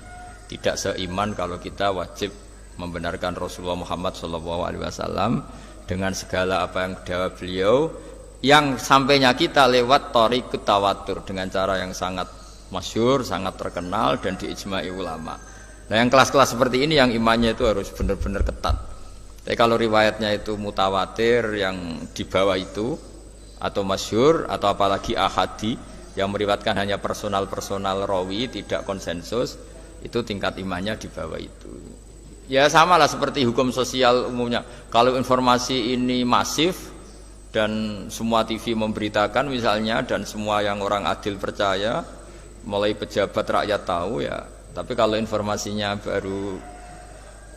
tidak seiman kalau kita wajib membenarkan Rasulullah Muhammad SAW dengan segala apa yang dawuh beliau, yang sampainya kita lewat thariqut tawatur dengan cara yang sangat masyhur, sangat terkenal dan diijma'i ulama. Nah yang kelas-kelas seperti ini yang imannya itu harus benar-benar ketat. Tapi kalau riwayatnya itu mutawatir yang di bawah itu atau masyhur atau apalagi ahadi yang meriwayatkan hanya personal rawi tidak konsensus, itu tingkat imannya di bawah itu. Ya sama lah seperti hukum sosial umumnya. Kalau informasi ini masif dan semua TV memberitakan misalnya, dan semua yang orang adil percaya, mulai pejabat rakyat tahu ya. Tapi kalau informasinya baru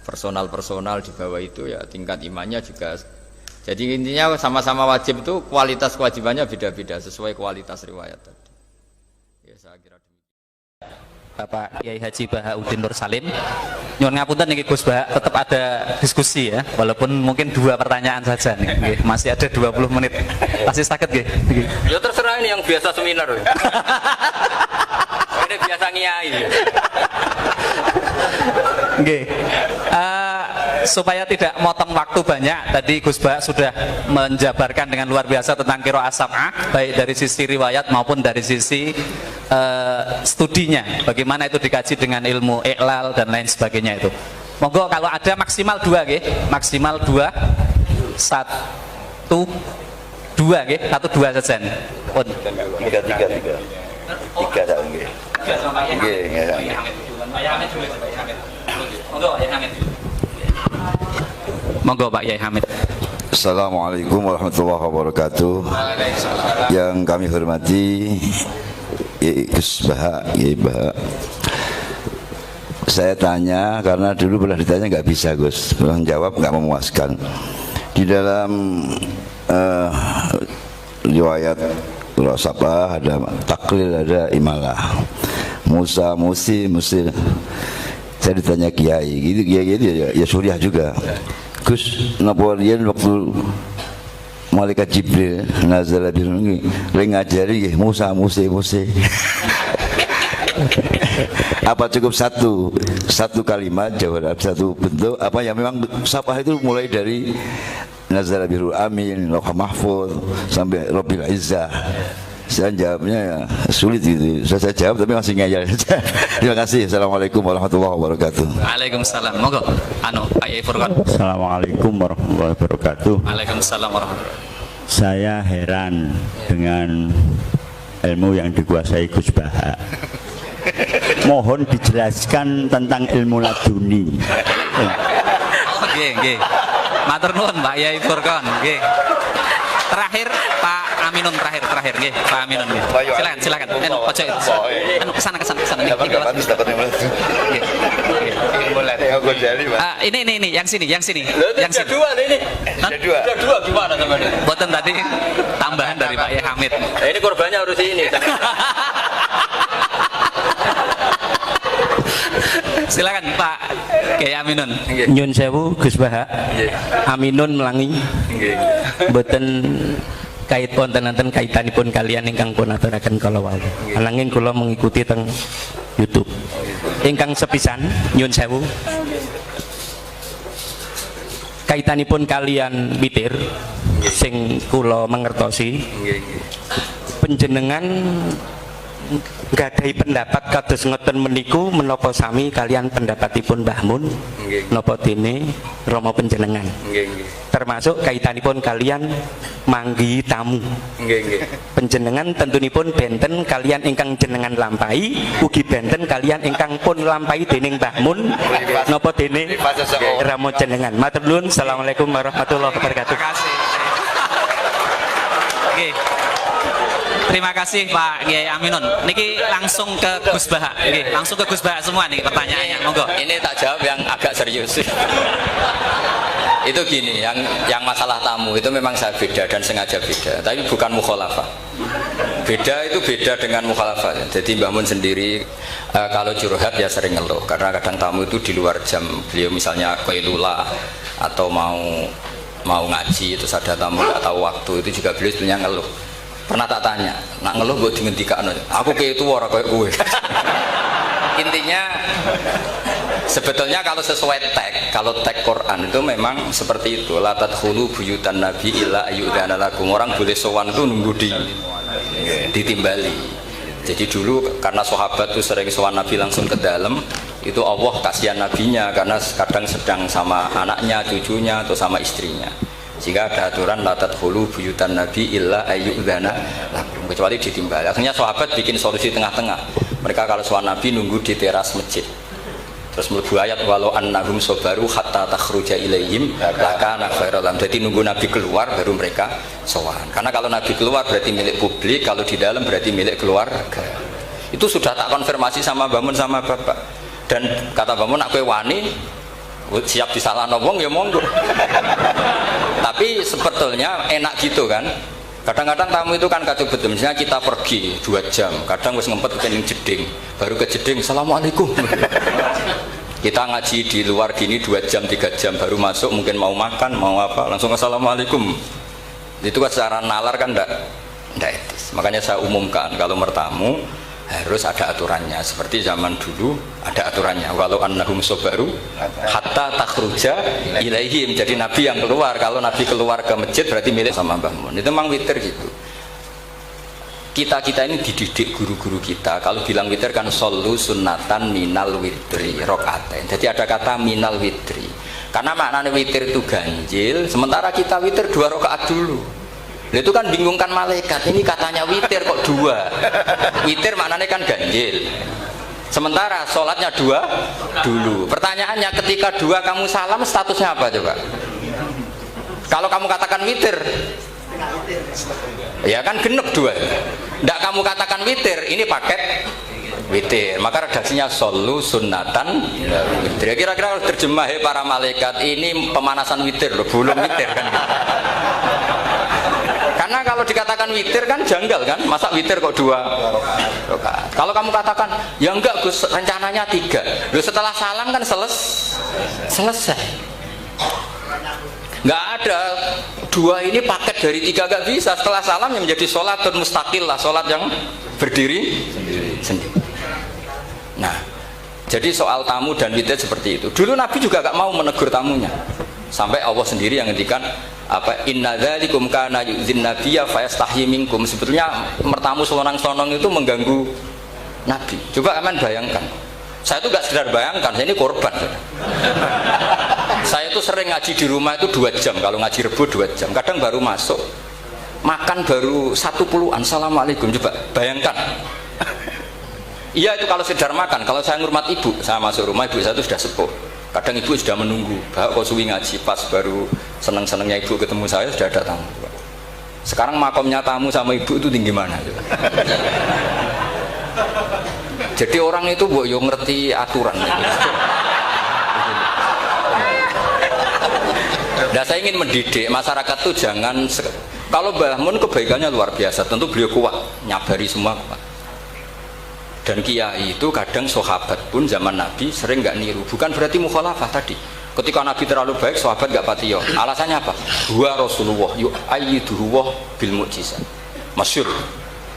personal di bawah itu ya tingkat imannya juga. Jadi intinya sama-sama wajib itu kualitas kewajibannya beda-beda sesuai kualitas riwayat tadi. Ya saya kira Bapak Kiai Haji Bahauddin Nur Salim. Nyuwun ngapunten niki Gus Bah, tetap ada diskusi ya, walaupun mungkin 2 pertanyaan saja nih. Masih ada 20 menit. Masih sakit nggih? Ya terserah, ini yang biasa seminar. Ini biasa ngiyai. Nggih. Supaya tidak motong waktu banyak, tadi Gus Bah sudah menjabarkan dengan luar biasa tentang qiraah sab'ah, baik dari sisi riwayat maupun dari sisi studinya, bagaimana itu dikaji dengan ilmu iqlal dan lain sebagainya itu. Monggo kalau ada maksimal 2 nggih, maksimal 2, 1, 2 nggih, 1 2 saja. Pun 3 sak nggih. Nggih. Monggo Pak Yai Hamid. Assalamualaikum warahmatullahi wabarakatuh. Yang kami hormati Gus Bah, saya tanya karena dulu pernah ditanya nggak bisa Gus, menjawab nggak memuaskan. Di dalam riwayat Rasulullah ada taklil, ada imalah. Musa, Musi. Saya ditanya kiai gitu ya suriah juga. Gus, napa riyen waktu malaikat Jibril nazala biru ngajari nggih Musa, Musi. Apa cukup satu kalimat jawab satu bentuk apa yang memang sapah itu mulai dari nazala biru amin, lauh mahfuz sampai Rabbil Izzah. Saya jawabnya ya, sulit gitu. Saya jawab tapi masih ngeyel saja. Terima kasih. Assalamualaikum warahmatullahi wabarakatuh. Waalaikumsalam. Monggo. Pak Yai Furqan. Assalamualaikum warahmatullahi wabarakatuh. Waalaikumsalam warahmatullahi wabarakatuh. Saya heran dengan ilmu yang dikuasai Gus Baha. Mohon dijelaskan tentang ilmu laduni. Nggih. Matur nuwun Pak Yai Furqan. Nggih. Terakhir Pak Aminun terakhir nggih Pak Aminun nggih. Silakan. Ojo kesana ini yang sini. Yang dua ini. Ada dua gimana teman-teman? Boten tadi tambahan dari Pak Yai Hamid. Ini korbannya harus ini. Silakan Pak Kiai Aminun. Nyun sewu Gus Baha. Aminun melangi. Boten kait wonten kaitanipun kalian ingkang pun aturaken kala wau. Ananging kula mengikuti teng YouTube. Ingkang sepisan nyun sewu. Kaitanipun kalian witir sing kula mangertosi. Panjenengan nggadahi pendapat kados ngoten meniku menapa sami kalian pendapatipun Mbah Mun napa dene Rama panjenengan termasuk kaitanipun kalian manggihi tamu panjenengan tentunipun benten kalian ingkang jenengan lampahi ugi benten kalian ingkang pun lampahi dening Mbah Mun napa dene Rama jenengan. Matur nuwun. Assalamualaikum warahmatullahi wabarakatuh. Terima kasih Pak Kiai Aminun. Niki langsung ke Gus Baha. Nggih, langsung ke Gus Baha semua nih pertanyaannya. Monggo. Ini tak jawab yang agak serius. Itu gini, yang masalah tamu itu memang saya beda dan sengaja beda, tapi bukan mukhalafah. Beda itu beda dengan mukhalafah. Jadi Mbah Mun sendiri kalau curhat ya sering ngeluh karena kadang tamu itu di luar jam beliau misalnya qailula atau mau ngaji itu ada tamu nggak tahu waktu itu juga beliau sebenarnya ngeluh. Pernah tak tanya, nak ngeluh buat dihentikan, aku kayak itu orang kayak gue. Intinya sebetulnya kalau sesuai tag, kalau tag Quran itu memang seperti itu. La tadkhulu buyutan nabi illa ayyudana lakum. Orang boleh sowan itu nunggu ditimbali. Jadi dulu karena sahabat itu sering sowan Nabi langsung ke dalam, itu Allah kasihan nabinya karena kadang sedang sama anaknya, cucunya atau sama istrinya. Sehingga ada aturan la tadkhulu buyutan nabi illa ayyudana lakum, kecuali ditimbali. Akhirnya sahabat bikin solusi tengah-tengah. Mereka kalau sowan Nabi nunggu di teras masjid. Terus mlebu ayat walau annahum sabaru hatta takhruja ilaihim lakana khairal lahum. Jadi nunggu Nabi keluar baru mereka sowan. Karena kalau Nabi keluar berarti milik publik, kalau di dalam berarti milik keluarga. Itu sudah tak konfirmasi sama Mbah Mun sama Bapak. Dan kata Mbah Mun, aku wani siap disalahno wong ya monggo. Tapi sebetulnya enak gitu kan. Kadang-kadang tamu itu kan kacau betul. Misalnya kita pergi 2 jam, kadang wis ngempet kening jeding, baru ke jeding assalamualaikum. Kita ngaji di luar gini 2 jam 3 jam baru masuk, mungkin mau makan mau apa langsung assalamualaikum. Itu kan secara nalar kan enggak etis. Makanya saya umumkan kalau bertamu harus ada aturannya. Seperti zaman dulu ada aturannya. Walau annahum sabaru hatta takhruja ilaihim. Jadi Nabi yang keluar. Kalau Nabi keluar ke masjid berarti milik sama Mbah Mun. Itu memang witir gitu. Kita ini dididik guru-guru kita. Kalau bilang witir kan solu sunnatan minal witri rokaatain. Jadi ada kata minal witri. Karena maknanya witir itu ganjil. Sementara kita witir 2 rakaat dulu. Itu kan bingungkan malaikat, ini katanya witir kok 2. Witir maknanya kan ganjil. Sementara sholatnya 2 dulu. Pertanyaannya ketika 2 kamu salam statusnya apa coba? Kalau kamu katakan witir, ya kan genep 2. Nggak kamu katakan witir, ini paket witir. Maka redaksinya solu sunnatan witir. Kira-kira harus terjemah para malaikat, ini pemanasan witir loh, belum witir kan gitu. Karena kalau dikatakan witir kan janggal kan, masa witir kok 2 rakaat. Kalau kamu katakan ya enggak Gus, rencananya 3. Loh, setelah salam kan selesai. Enggak ada 2 ini paket dari 3, enggak bisa. Setelah salam yang menjadi sholatun mustaqillah, sholat yang berdiri sendiri. Nah, jadi soal tamu dan witir seperti itu. Dulu Nabi juga enggak mau menegur tamunya. Sampai Allah sendiri yang ngendikan apa inna dzalikum kana yu'dzin nabiyya fayastahyi minkum. Sebetulnya mertamu selonang-selonong itu mengganggu Nabi. Coba kalian bayangkan. Saya itu enggak sekedar bayangkan, saya ini korban. Saya itu sering ngaji di rumah itu 2 jam, kalau ngaji Rebo 2 jam. Kadang baru masuk, makan baru 1 assalamualaikum. Coba bayangkan. Iya itu kalau sekedar makan. Kalau saya ngurmat ibu, saya masuk rumah ibu saya itu sudah sepuh. Kadang ibu sudah menunggu, Pak kok suwi ngaji, pas baru seneng-senengnya ibu ketemu saya sudah datang. Sekarang makomnya tamu sama ibu itu tinggi mana? Jadi orang itu yo ngerti aturan. Nah, saya ingin mendidik masyarakat tuh jangan kalau Mbah Mun kebaikannya luar biasa, tentu beliau kuat, nyabari semua kuat. Dan kiai itu kadang sahabat pun zaman Nabi sering nggak niru, bukan berarti mukhalafah tadi. Ketika Nabi terlalu baik, sahabat nggak patiyo. Alasannya apa? Huwa Rasulullah yu'ayyiduhu bil mu'jizat. Masyhur.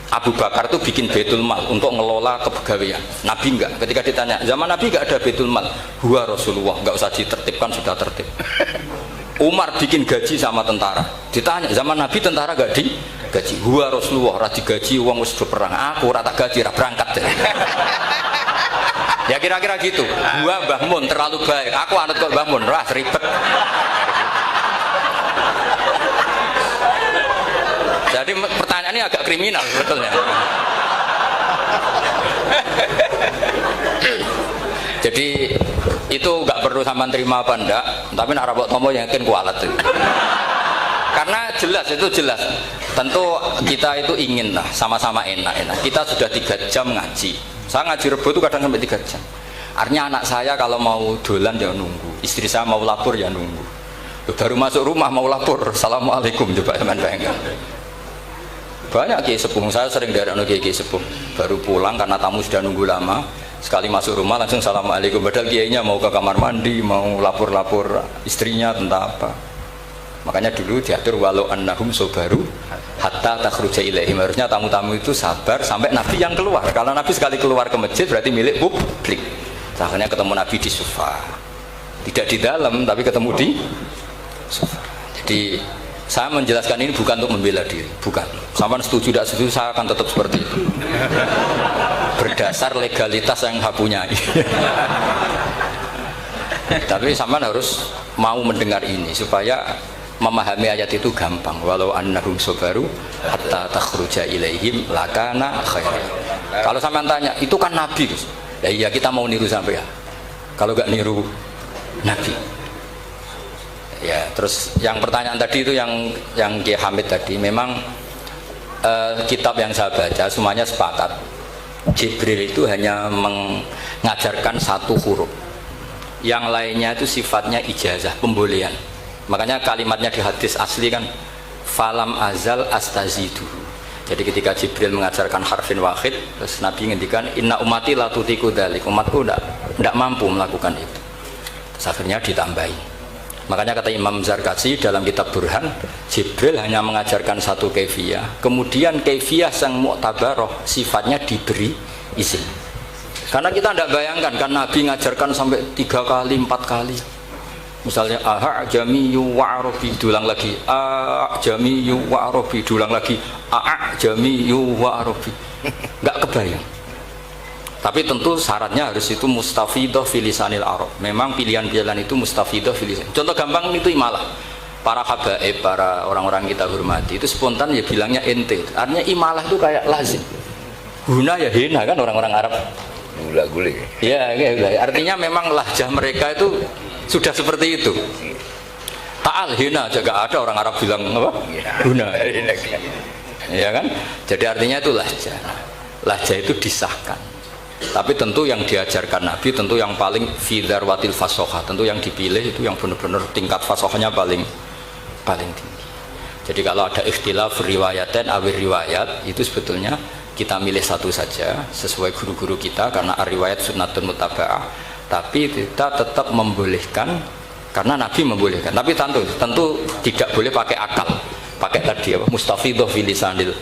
Abu Bakar itu bikin Baitul Mal untuk ngelola kepegawaian. Nabi enggak. Ketika ditanya, zaman Nabi enggak ada Baitul Mal. Huwa Rasulullah, enggak usah ditertibkan sudah tertib. Umar bikin gaji sama tentara. Ditanya, zaman Nabi tentara enggak digaji. Huwa Rasulullah, ora digaji wong wis do perang. Aku ora tak gaji, ora berangkat. Ya kira-kira gitu. Gua Mbah Mun terlalu baik. Aku anut kok Mbah Mun, wah ribet. Jadi pertanyaan ini agak kriminal sebetulnya. Jadi itu nggak perlu sama terima apa enggak, tapi nak rabok tomo yakin kualat itu. Karena jelas itu jelas. Tentu kita itu ingin lah sama-sama enak-enak. Kita sudah 3 jam ngaji. Saya ngaji Rebo itu kadang sampai 3 jam. Artinya anak saya kalau mau dolan ya nunggu, istri saya mau lapor ya nunggu. Baru masuk rumah mau lapor, assalamualaikum, coba teman bayangkan. Banyak kiai sepuh, saya sering daerah kiai sepuh baru pulang karena tamu sudah nunggu lama, sekali masuk rumah langsung assalamualaikum, padahal kiainya mau ke kamar mandi, mau lapor-lapor istrinya tentang apa. Makanya dulu diatur walau annahum sobaru hatta takhruja ilaihim, harusnya tamu-tamu itu sabar sampai Nabi yang keluar. Kalau Nabi sekali keluar ke masjid berarti milik publik. Akhirnya ketemu Nabi di sofa, tidak di dalam tapi ketemu di sofa. Jadi saya menjelaskan ini bukan untuk membela diri, bukan. Sampai setuju tidak setuju saya akan tetap seperti itu. Berdasar legalitas yang saya punyai. Tapi sampean harus mau mendengar ini supaya memahami ayat itu gampang. Walau annahum sabaru hatta takhruja ilaihim lakana khairan. Kalau sampean tanya, itu kan Nabi, Gus. Ya iya kita mau niru sampai ya. Kalau nggak niru Nabi. Ya, terus yang pertanyaan tadi itu yang Kiai Hamid tadi, memang kitab yang saya baca semuanya sepakat Jibril itu hanya mengajarkan 1 huruf, yang lainnya itu sifatnya ijazah, pembolehan. Makanya kalimatnya di hadis asli kan falam azal astazidu. Jadi ketika Jibril mengajarkan harfin wahid, terus Nabi ngendikan inna ummati la tutiku dzalik, umatku tidak mampu melakukan itu. Terus akhirnya ditambahi. Makanya kata Imam Zarkashi dalam kitab Burhan, Jibril hanya mengajarkan 1 kaifiyah, kemudian kaifiyah sang mu'tabaroh sifatnya diberi izin. Karena kita tidak bayangkan kan Nabi mengajarkan sampai 3 kali, 4 kali. Misalnya a'jamiyyu wa'arabi, diulang lagi a'jamiyyu wa'arabi, diulang lagi a'jamiyyu wa'arabi. Enggak kebayang. Tapi tentu syaratnya harus itu mustafidah filisanil Arab. Memang pilihan-pilihan itu mustafidah filisan. Contoh gampang itu imalah. Para habaib, para orang-orang kita hormati itu spontan ya bilangnya ente. Artinya imalah itu kayak lazim. Guna ya hina kan orang-orang Arab. Gula-guli. Ya, artinya memang lahjah mereka itu sudah seperti itu. Ta'al hina juga ada orang Arab bilang apa? Guna. Ya kan? Jadi artinya itu lahjah. Lahjah itu disahkan. Tapi tentu yang diajarkan Nabi tentu yang paling fidar watil fasoha, tentu yang dipilih itu yang benar-benar tingkat fasohanya paling tinggi. Jadi kalau ada ikhtilaf riwayaten awir riwayat itu sebetulnya kita milih satu saja sesuai guru-guru kita karena riwayat sunnatun mutaba'ah, tapi kita tetap membolehkan karena Nabi membolehkan. Tapi tentu tidak boleh pakai akal, pakai tadi apa mustafidhah fi lisanil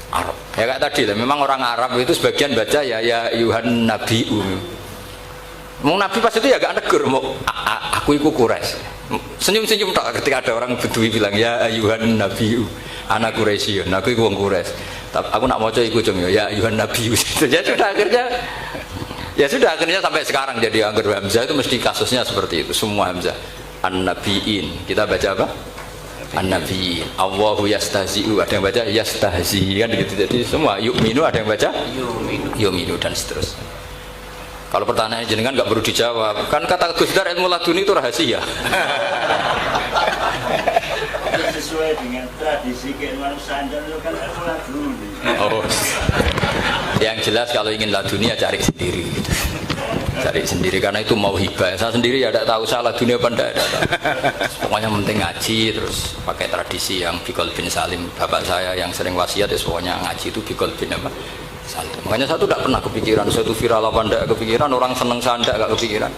Arab. Ya kayak tadi lah, memang orang Arab itu sebagian baca ya Yuhan Nabiu. Mau Nabi pas itu ya agak negur, mau aku ikut Quraisy. Senyum-senyum tak ketika ada orang Bedui bilang ya Yuhan Nabiu, anak Quraisy, aku ikut wong Quraisy. Tapi aku nak mau coba ikut cung ya Yuhan Nabiu. Ya sudah akhirnya sampai sekarang jadi anggur Hamzah itu mesti kasusnya seperti itu semua Hamzah. An-Nabiin kita baca apa? An-Nabiin. Allahu yastahzi'u ada yang baca yastahzi kan gitu. Jadi semua yu'minu ada yang baca yu'minu dan seterusnya. Kalau pertanyaan jenengan nggak perlu dijawab. Kan kata Gus Dar ilmu laduni itu rahasia. Sesuai dengan tradisi keilmuan Nusantara itu kan ilmu laduni. Oh. Yang jelas kalau ingin laduni ya cari sendiri. Gitu. Cari sendiri karena itu mau hibah. Saya sendiri ya tidak tahu salah dunia apa enggak. Pokoknya penting ngaji terus pakai tradisi yang Bikol bin Salim. Bapak saya yang sering wasiat ya pokoknya ngaji itu Bikol bin apa? Salim. Makanya saya tuh tidak pernah kepikiran suatu viral apa enggak kepikiran, orang seneng saya enggak kepikiran.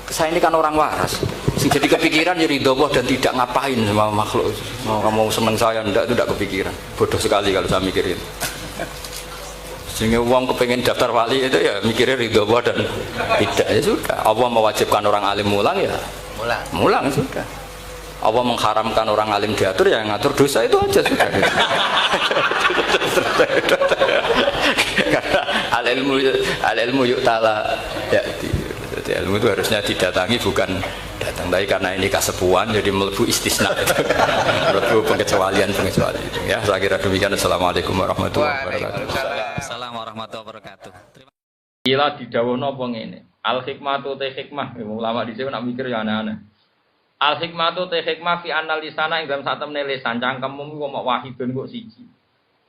Saya ini kan orang waras. Jadi kepikiran ya ridho Allah dan tidak ngapain sama makhluk. Mau kamu seneng saya enggak itu tidak kepikiran. Bodoh sekali kalau saya mikirin. Sehingga uang kepengen daftar wali itu ya mikirnya ridho Allah dan tidak ya sudah. Allah mewajibkan orang alim mulang ya mulang sudah. Allah mengharamkan orang alim diatur ya ngatur dosa itu aja sudah. Karena al ilmu yu'tala ya jadi ilmu itu harusnya didatangi bukan datang, tapi karena ini kasepuan jadi melebu istisna melebu pengecualian itu ya. Saya kira demikian. Assalamualaikum warahmatullahi wabarakatuh. Assalamualaikum warahmatullahi wabarakatuh. Gila didhawuhna apa ngene, al hikmatu te hikmah, ulama dhisik nak mikir ya aneh-aneh. Al hikmatu te hikmah fi analisana ing dalam satemene lisan cangkemmu kok mok wahidun kok siji.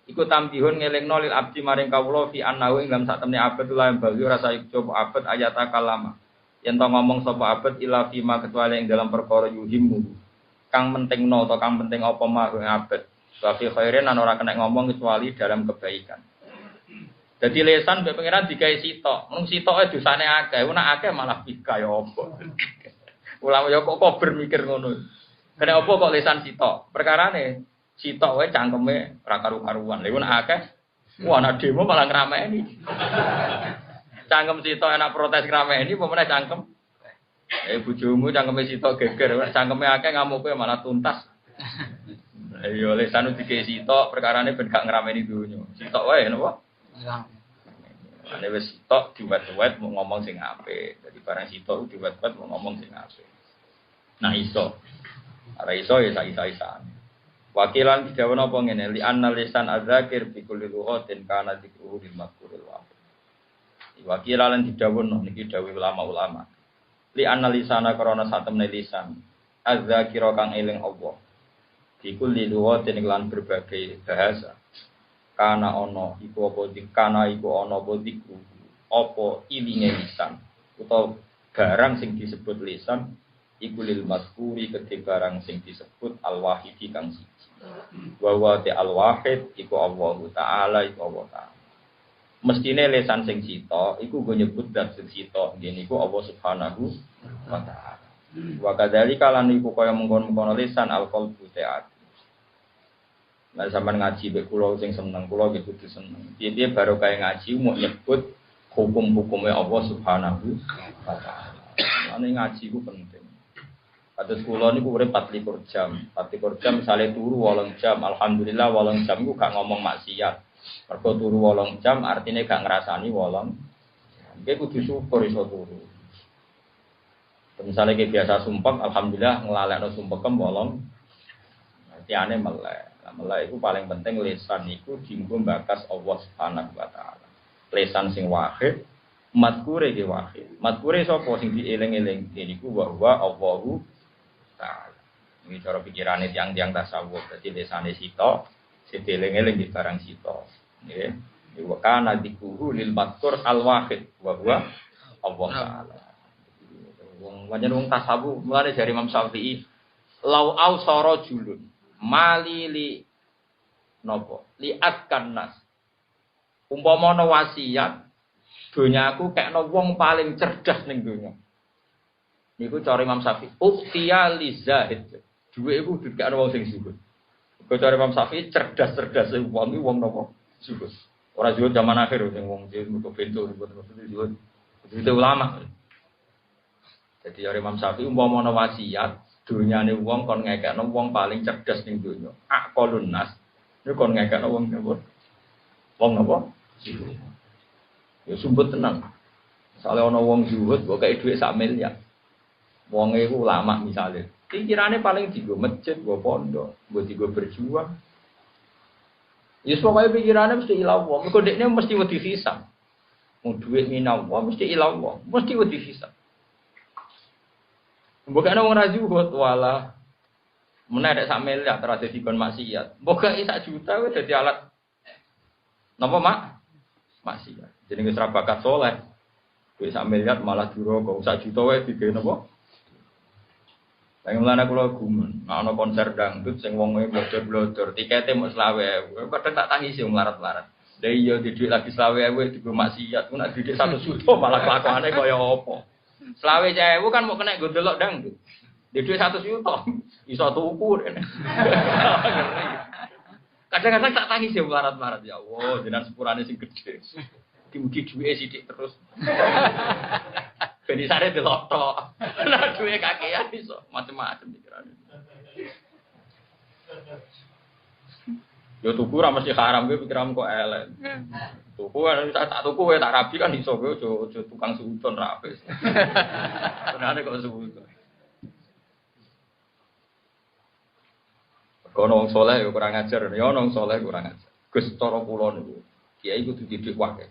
Iku tambihun ngelingno lil abdi maring kawula fi annahu ing dalam satemene abad lan bagi rasa iku abad ayat kalama. Yen to ngomong sapa abad ila fima kecuali ing dalam perkara yuhimmu. Kang pentingno atau kang penting apa mah ing abad. Wa fi khairin lan ora kena ngomong kecuali dalam kebaikan. Jadi lesan mbek pangeran digawe sitok. Mung sitoke dosane akeh, nek akeh malah bika ya apa. Ulama ya kok bermikir ngono. Kene apa kok lesan sitok? Perkarane sitok wae cangkeme ora karu-karuan. Lha nek akeh wah ana demo malah ngrameni. Cangkem sitok enak protes ngrameni apa meneh cangkem. Bojomu cangkeme sitok geger, cangkeme akeh ngamuke malah tuntas. Ayo lesan digawe sitok perkarane ben gak ngrameni donya. Sitok wae napa? Ane wis sitok diwet-wet mau ngomong sing apik. Jadi barang sitok diwet-wet mau ngomong sing apik. Nah iso. Ora iso ya isa-isane. Wakilan didawono apa ngene li annal lisan adzakir bi kulli lughatin kana dzikruhu lil mazkuril wahid. Wakilan didawono niki dawuh ulama-ulama. Li annal lisana karana satemene lisan adzakira kang eling Allah. Bi kulli lughatin lan berbagai bahasa. Kana ono iku apa dikana iku ono apa dikru apa ilinge lisan utawa barang sing disebut lisan iku lil mazkuri kedhe barang sing disebut al wahidi kang siji wa wa ta al wahid iku Allah taala iku Allah taala mestine lisan sing cita iku go nyebut zat sing cita ngene iku Allah subhanahu wa taala wa kadzalika lan iku kaya mengkon-mengkon lisan al qalbu ta'at. Nah, sampean ngaji mek kula sing seneng, kula nggih kudu seneng. Piye-piye baru kaya ngaji mau nyebut hukum-hukume Allah Subhanahu wa taala. Ane ngaji ku penting. Kados kula niku urip 24 jam. 24 jam misale turu 8 jam, alhamdulillah 8 jam ku gak ngomong maksiat. Mergo turu 8 jam artine gak ngrasani 8. Nggih kudu syukur iso turu. Misale ki biasa sumpek, alhamdulillah nglalekno sumpekem 8. Artine melek. Melek itu paling penting lisan itu dienggo mbakas Allah Subhanahu wa taala. Lisan sing wahid, mazkure ki wahid. Mazkure sapa sing dieling-eling niku wa Allahu taala. Ini cara pikirane tiang-tiang tasawuf. Dadi lisane sita, sing dieling-eling di barang sita. Nggih. Wa kana dikuhu lil mazkur al wahid wa Allah taala. Wong tasawuf mulane dari Imam Syafi'i lau ausara julun Malili nopo liatkan nas. Umpama ana wasiat donyaku kekno wong paling cerdas ning donya. Niku cara Imam Syafi'i. Uktiya li zahid. Duwe iku dikekno wong sing zuhud. Kok cara Imam Syafi'i cerdas-cerdas wong iki wong napa? Zuhud. Ora zuhud zaman akhir sing wong muga bento terus zuhud. Itu ulama. Jadi cara Imam Syafi'i umpama ana wasiat donyane wong kon ngekekno wong paling cerdas ning donya. Aqalun nas. Niku kon ngekekno wong napa? Wong napa? Ya sumput tenang. Misalnya ana wong zuhud kok kaya dhuwit 1 miliar. Wong iku ulama misalnya. Pikirane paling digo masjid, go pondok, go digo berjuang. Ya pokoke pikirane mesti ilang wong. Kok dekne mesti wedi hisab. Wong dhuwit minang wong mesti ilang wong, mesti wedi hisab. Mbok ana wong ra zuhud wala menawa 1 miliar terus dadi kon maksiat. Mbok gak 1 juta wis dadi alat napa mak? Maksiat. Jenenge wis ra bakat saleh. Wis 1 miliar malah duraka, 1 juta wae digawe napa? Lah mulane kula gumun, ana konser dangdut sing wong-wong blodor-blodor, tikete mung 20.000. Kadang tak tangisi wong larat-larat. Lah iya di dhuwit lagi 20.000 digo maksiat, ku nek dhuwit 1 juta malah kelakuane kaya apa. 20.000 kan mau kena nggo delok dangdut. Di dhuwit 1 juta iso tuku rene. Kadang-kadang tak tangisi wong larat-larat, ya Allah, jenengan sepurane sing gedhe. Dimugi dhuwite sithik terus. Ben isane delok tok. Lah duwe kakean iso macam-macam pikirane. Yo tuku ora mesti haram kowe pikiranmu kok elek. Tuku kan tak tuku kowe tak rabi kan iso kowe aja tukang suudon ra apik. Tenane kok suudon. Kono wong saleh yo kurang ajar, yo wong saleh kurang ajar. Gus cara kula niku, kiai kudu didik wae.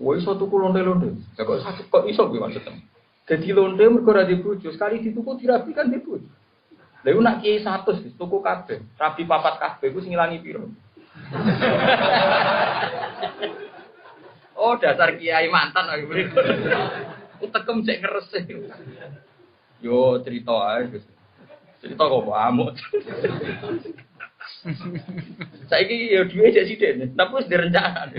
Woi iso tuku londe-londe. Ya kok sakit kok iso kuwi maksudnya. Dadi londe mergo ora dibojo, sekali dituku dirabi kan dibojo. Lha iku nak kiai 100 tuku kabeh, rabi 4 kabeh iku sing ngilangi piro? Oh, dasar kiai mantan aku mriko. Utekem cek ngeresih. Yo cerita ae, Gus. Cerita kok amuk. Saiki yo duwe cek sithik, tapi wis direncana.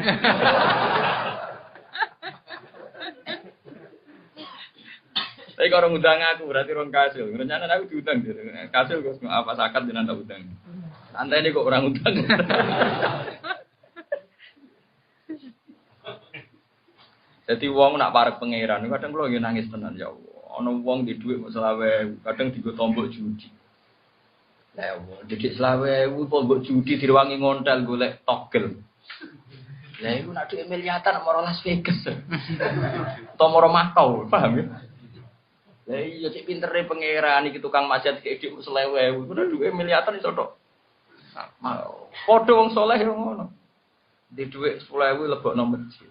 Saya kalau ngundang aku berarti orang kasil. Rencana aku diundang gitu. Kasil kok apa sakat dengan tak undang. Santai ini kok orang undang. Jadi wong nak parek pangeran. Kadang kalau nangis tenan ya Allah. Ono wong di duit selawe. Kadang digo tombok judi. Lah Allah. Didik selawe. Tombok judi diruangi ngontel golek togel. Lah itu nak duit miliatan sama Las Vegas. Atau mau Makau, paham ya? Lah iya cek pintere pangeran iki tukang maksiat iki dik 20.000. Iku nek dhuwit miliatan iso tok. Padha wong saleh yo ngono. Di dhuwit 10.000 lebokno masjid.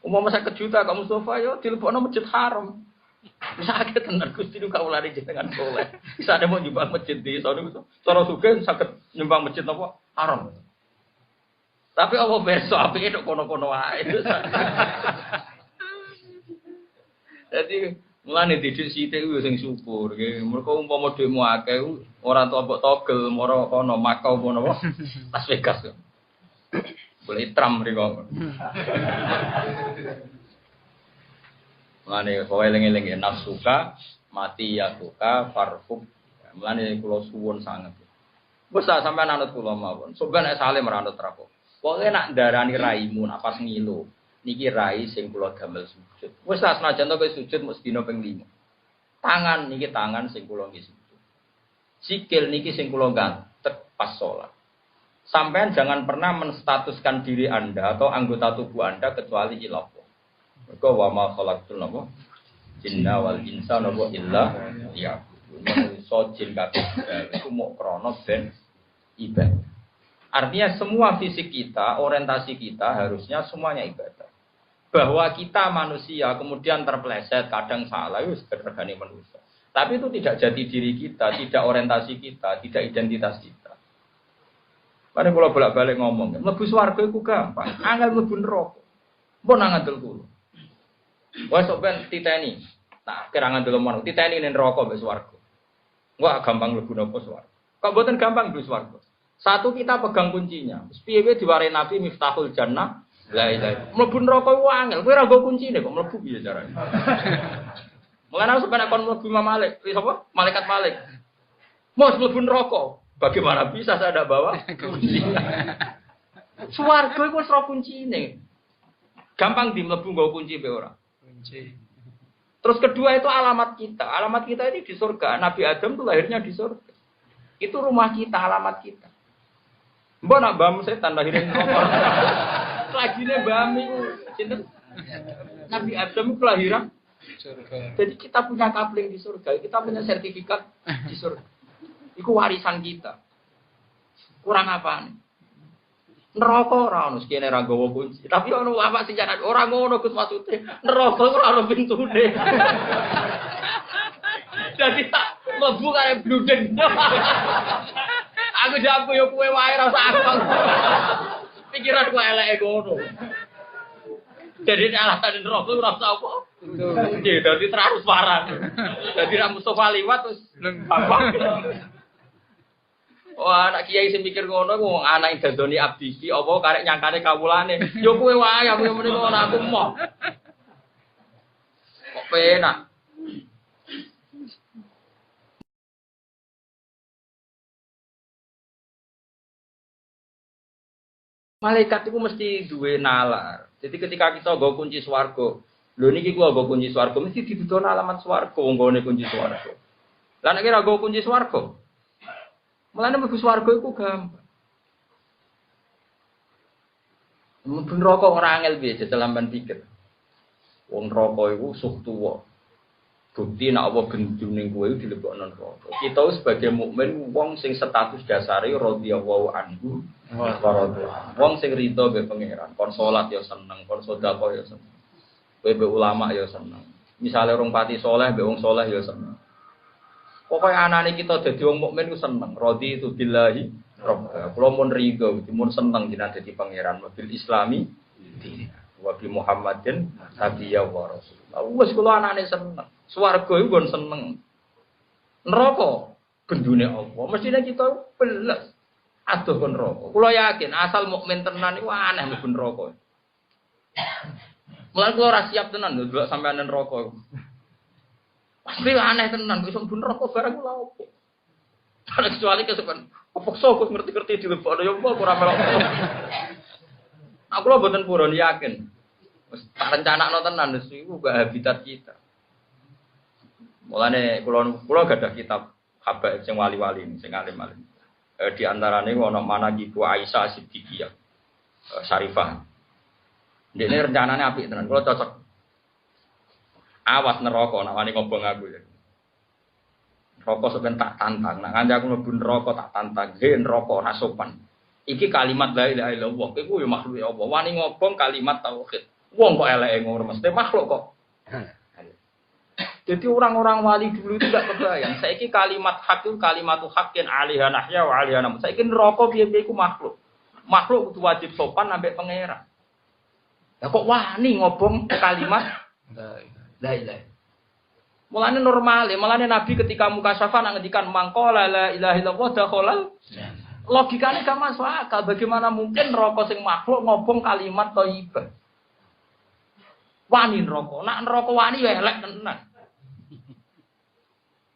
Umpama 50 juta Kak Mustofa yo dilebokno masjid haram. Wis akeh tenan Gusti niku kawulane jenengan saleh. Isane mau nyumbang masjid desa niku cara sugih saged nyumbang masjid napa haram. Tapi apa berso apike tok kono-kono wae. Jadi mulane didik sithik ku sing syukur nggih. Mergo umpama dhekmu akeh ora tombok togel moro kono Makau apa napa? Las Vegas. Boleh Trump mriko. Mulane kowe eling-eling nafsuka mati ya suka farfuk. Mulane kula suwun sanget. Wes sampean anut kula mawon. Soben nek saleh meranut rapo. Pokoke nak ndarani raimu nak pas ngilu. Niki rai sing kula damel sujud. Wis lah senajan to kowe sujud mesti dina ping 5. Tangan niki tangan sing kula nggih sujud. Sikil niki sing kula gantek pas salat. Sampean jangan pernah menstatuskan diri Anda atau anggota tubuh Anda kecuali ilah. Mergo wa ma khalaqtul napa? Jinna wal insa napa illa liya'budun. Manusa jin kabeh iku mok krana ben ibadah. Artinya semua fisik kita, orientasi kita harusnya semuanya ibadah. Bahwa kita manusia kemudian terpeleset, kadang salah, itu regane manusia. Tapi itu tidak jati diri kita, tidak orientasi kita, tidak identitas kita. Mari kalau bolak-balik ngomong, mlebu swarga iku gampang, angel mlebu neraka. Mbok nang ngandel kulo. Wes sok ben titeni. Nah, kira ngandel mono, titeni ning neraka mbek swarga. Wah, gampang mlebu neraka swarga. Kok mboten gampang mlebu swarga. Satu kita pegang kuncinya. Piye-piye diwarai Nabi Miftahul Jannah. La ilaha. Mlebu neraka ku angel. Kowe ora nggo kuncine kok mlebu piye carane. Mulane aku sampeyan kon mlebu Imam Malik, sapa? Malaikat Malik. Mos mlebu neraka. Bagaimana bisa saya tidak bawa kunci? Swarga iku wis ora kuncine. Gampang di mlebu nggo kunci pe ora? Kunci. Terus kedua itu alamat kita. Alamat kita ini di surga. Nabi Adam itu lahirnya di surga. Itu rumah kita, alamat kita. Mbak nak bam setan lahirin neraka. Lagine bam iku sinten? Nabi Adam itu kelahiran surga. Jadi kita punya kapling di surga, kita punya sertifikat di surga. Iku warisan kita. Kurang apa nih? Neraka ora ono sekene ra gawa kunci. Tapi ono apa sing jaran ora ngono Gus maksude. Neraka ora ono pintune. Jadi tak mlebu kare bludeng. Aku jago yo kowe wae ra usah aku. Pikiranku eleke ngono. Jadi alasan neraka ora usah apa. Nggih, dadi terus parah. Dadi ra Mustofa liwat terus apa. Wah, anak kiai sing mikir ngono ku wong anak dadoni abdi iki apa karek nyangkane kawulane. Yo kowe wae aku muni ngono aku moh. Kok penak. Malaikat itu mesti duwe nalar. Jadi ketika kita nggo kunci swarga, lho niki ku nggo kunci swarga mesti didudoni alamat swarga wong nggone kunci swarga. Lah nek ora nggo kunci swarga, mulane mlebu swarga iku gampang. Mlebu neraka ora angel piye jecelamban pikir. Wong neraka iku suh tuwa. Bukti nek apa gendune kowe dilebokno neraka. Kita sebagai mukmin wong sing status dasare radhiyallahu anhu wa radha. Wong sing rido mbek pangeran, kon salat ya seneng, kon sedekah ya seneng. Kowe mbek ulama ya seneng. Misale rong pati saleh mbek wong saleh ya seneng. Pokoke anane kita dadi wong mukmin ku seneng. Radhi itu billahi rabb. Kula mun rido, mun seneng jenengan dadi pangeran mobil Islami wa bi Muhammadin nabiyya wa rasul. Wes kula anane seneng. Swarga iku nggon seneng. Neraka bendune apa? Mestine kita beles adoh kon neraka. Kula yakin asal mukmin tenan iku aneh mlebu neraka. Mulane kula ora siap tenan lho delok sampeyan neraka iku. Pasti aneh tenan kok iso mlebu neraka barang kula opo. Kalau kecuali kesukaan, apa sok ngerti-ngerti dilebokno ya apa ora melok. Aku lho mboten purun yakin. Wis tak rencanakno tenan wis iku gak habitat kita. Mulane kula gadah kitab habaib sing wali-wali sing alim-alim. Di antarane ana Manaqibu Aisyah Siddiqiyah Syarifah. Dene rencanane apik tenan. Kula cocok. Awas neraka nek wani ngobong aku ya. Neraka sampeyan tak tantang. Nek nganti aku mlebu neraka tak tantang. He neraka ora sopan. Iki kalimat la ilaha illallah. Iku ya makhluk apa? Wani ngobong kalimat tauhid. Wong kok eleke ngono mesti makhluk kok. Jadi orang-orang wali dulu itu tidak kebayang. Saiki kalimat hak itu kalimatu haqqin 'alaiha nahya wa 'alaiha namut. Saiki neraka piye-piye iku makhluk. Makhluk kudu wajib sopan ambek pangeran. Lah kok wani ngobong kalimat la ilaha. Mulane normal, mulane Nabi ketika mukasyafah nak ngendikan mangqala la ilaha illallah dakhalal. Logikane gak masuk akal. Bagaimana mungkin neraka sing makhluk ngobong kalimat thayyibah? Wani neraka. Nak neraka wani ya elek tenan.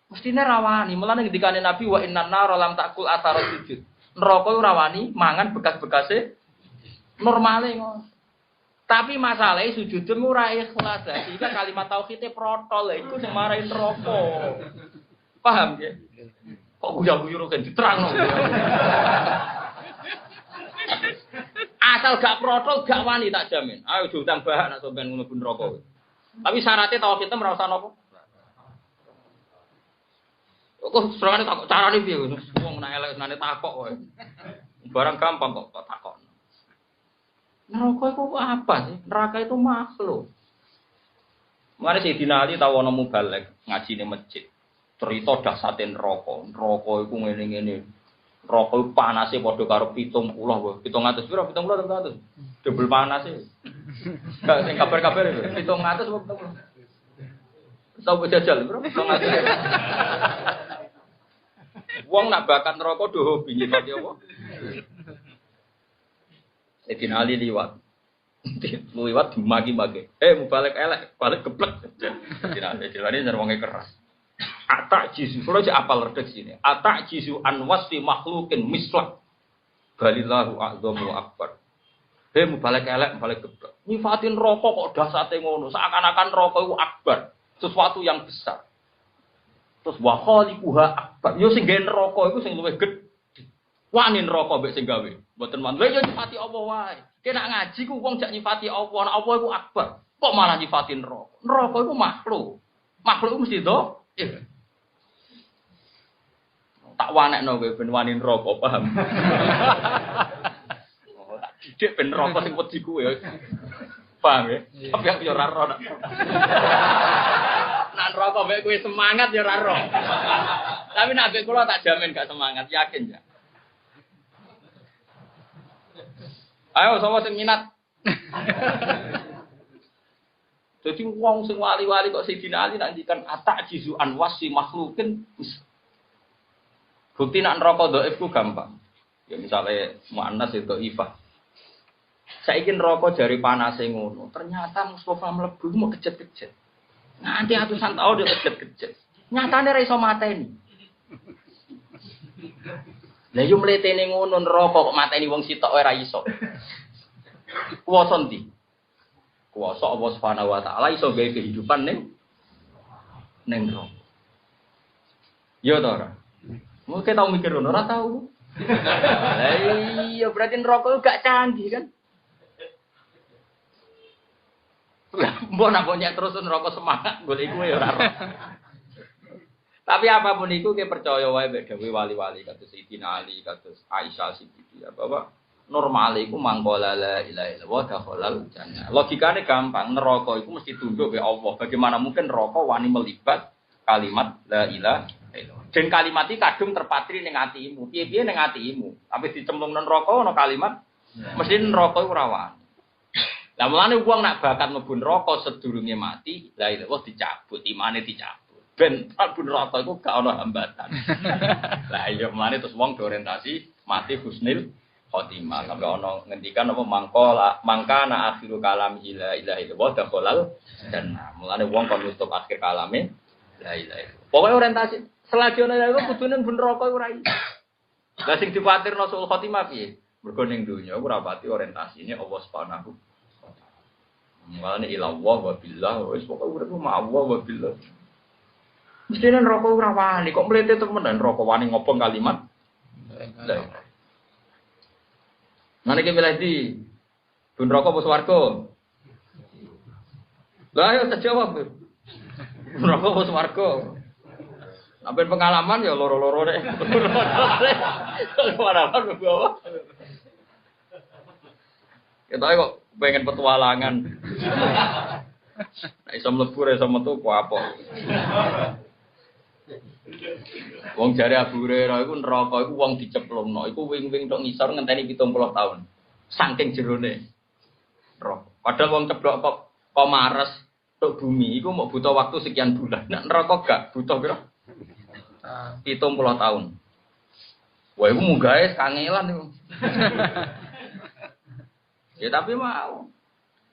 Mestine rawani, mulane ngendikane Nabi wa innan nar lam takul athara sujud. Neraka ora wani mangan bekas-bekase normale ngono. Tapi masalahnya sujudmu ora ikhlas. Sehingga kalimat tauhidnya protol iku sing marahin neraka. Paham ya? Kok guyu-guyu kan diterangno. Asal gak protol gak wani tak jamin. Ayo diutang bahak nek sampean ngono ben neraka. Tapi syaratnya tauhidnya ora usah napa? Kok serangane takok carane piye wong nek elek senane takok wae. Barang gampang kok takok. Neraka itu apa sih? Neraka itu makhluk. Mari Sayyidina Ali tahu ana mubalek ngaji ning masjid. Cerita dahsate neraka. Neraka iku ngene-ngene. Neraka panase padha karo 70 wae. 700 piro? 70 700. Double panase. Gak sing kabar-kabar itu. 700 apa 70? Tahu jajal, bro. 700. Wong nak bakat neraka do hobi nyifati apa? Sayyidina Ali liwat. Liwat dimaki-maki. Mubalik elek, balik geblek. Sayyidina Ali wonge keras. Atak jisu, kalau aja apal redek sini. Atak jisu anwasi makhlukin mislak. Balillahu a'zamu akbar. Mubalik elek, balik geblek. Nyifatin rokok kok dasate ngono. Seakan-akan rokok itu akbar. Sesuatu yang besar. Terus wa khaliquha akbar. Yo sing gawe neraka iku sing luwih gedhe. Wani neraka mbek sing gawe. Mboten man. Lha yo nyifati apa wae. Kena ngaji ku wong jak nyifati apa, nek apa iku akbar. Kok malah nyifati neraka. Neraka iku makhluk. Makhluk iku mesti do. Tak wanekno kowe ben wani neraka, paham? Oh, tak didik ben neraka sing wedi kuwe. Paham ya? Tapi aku yo ora ro. Nak rokok mbek kowe semangat ya ora ro. Tapi nek mbek kula tak jamin gak semangat, yakin ya. Ayo sapa sing minat. Jadi wong sing wali-wali kok Sayyidina Ali nak ngendikan atak jizu anwasi makhlukin. Bukti nak neraka dhaif ku gampang. Ya misalnya muannas itu ifah. Saiki neraka jari panase ngono, ternyata Mustafa mlebu mau kejet-kejet. Nganti atusan tahun dia kejet-kejet. Nyatane ra iso mateni. Lah yo mletene ngono neraka kok mateni wong sitok ora iso. Kuwasa ndi? Kuwasa Allah Subhanahu wa taala iso gawe kehidupan ning neraka. Yo to ora? Mungkin tau mikir ngono ora tau. Lah iya berarti neraka gak canggih kan? Mbok nak nyek terus neraka semangat golek iku ya ora. Tapi apapun iku ke percaya wae mek dawuh wali-wali kados Sayyidina Ali, kados Aisyah Siddiqah bahwa normal iku mangkola la ilaha illallah dakhalal jannah. Logikane gampang, neraka iku mesti tunduk ke Allah. Bagaimana mungkin neraka wani melibat kalimat la ilaha illallah. Den kalimat iki kadung terpatri ning atimu. Piye-piye ning atimu. Tapi dicemplung nang neraka ana kalimat mesti neraka iku ora wani. Lah mulane wong nak bakat mlebu neraka sedurunge mati, la ilaha dicabut, imane dicabut. Ben mlebu neraka iku gak ana hambatan. Lah iya mulane terus wong diorientasi mati husnul khotimah. Sampai ana ngendikan apa mangkana akhiru kalam la ilaha illallah dakhalal jannah. Mulane wong kon nutup akhir kalame la ilaha illallah. Pokoke orientasi selagi ana iku kudune ben neraka ora iso. Lah sing dikuwatirno sul khotimah piye? Mergo ning donya ora pati orientasine Allah Subhanahu. Mulane ilallah wa billah wis pokoke urip ma Allah wa billah. Mestine neraka ora wani kok mlete temenan neraka wani ngopo kalimat. Mana ki milih di neraka apa swarga? Lah ayo tak jawab. Neraka apa swarga? Sampai pengalaman ya loro-loro deh. Pengalaman bawa. Kita kok pengen petualangan. Nah, iso mlebu iso metu ku apa. Wong jare Abu Hurairah iku neraka iku wong diceplokno, iku wing-wing tok ngisor ngenteni 70 tahun. Saking jerone. Neraka. Padahal wong ceblok kok mares tok bumi iku mau butuh waktu sekian bulan. Nek neraka gak butuh piro? 70 tahun. Wah, iku munggahe kangelan iku. Ya tapi mau.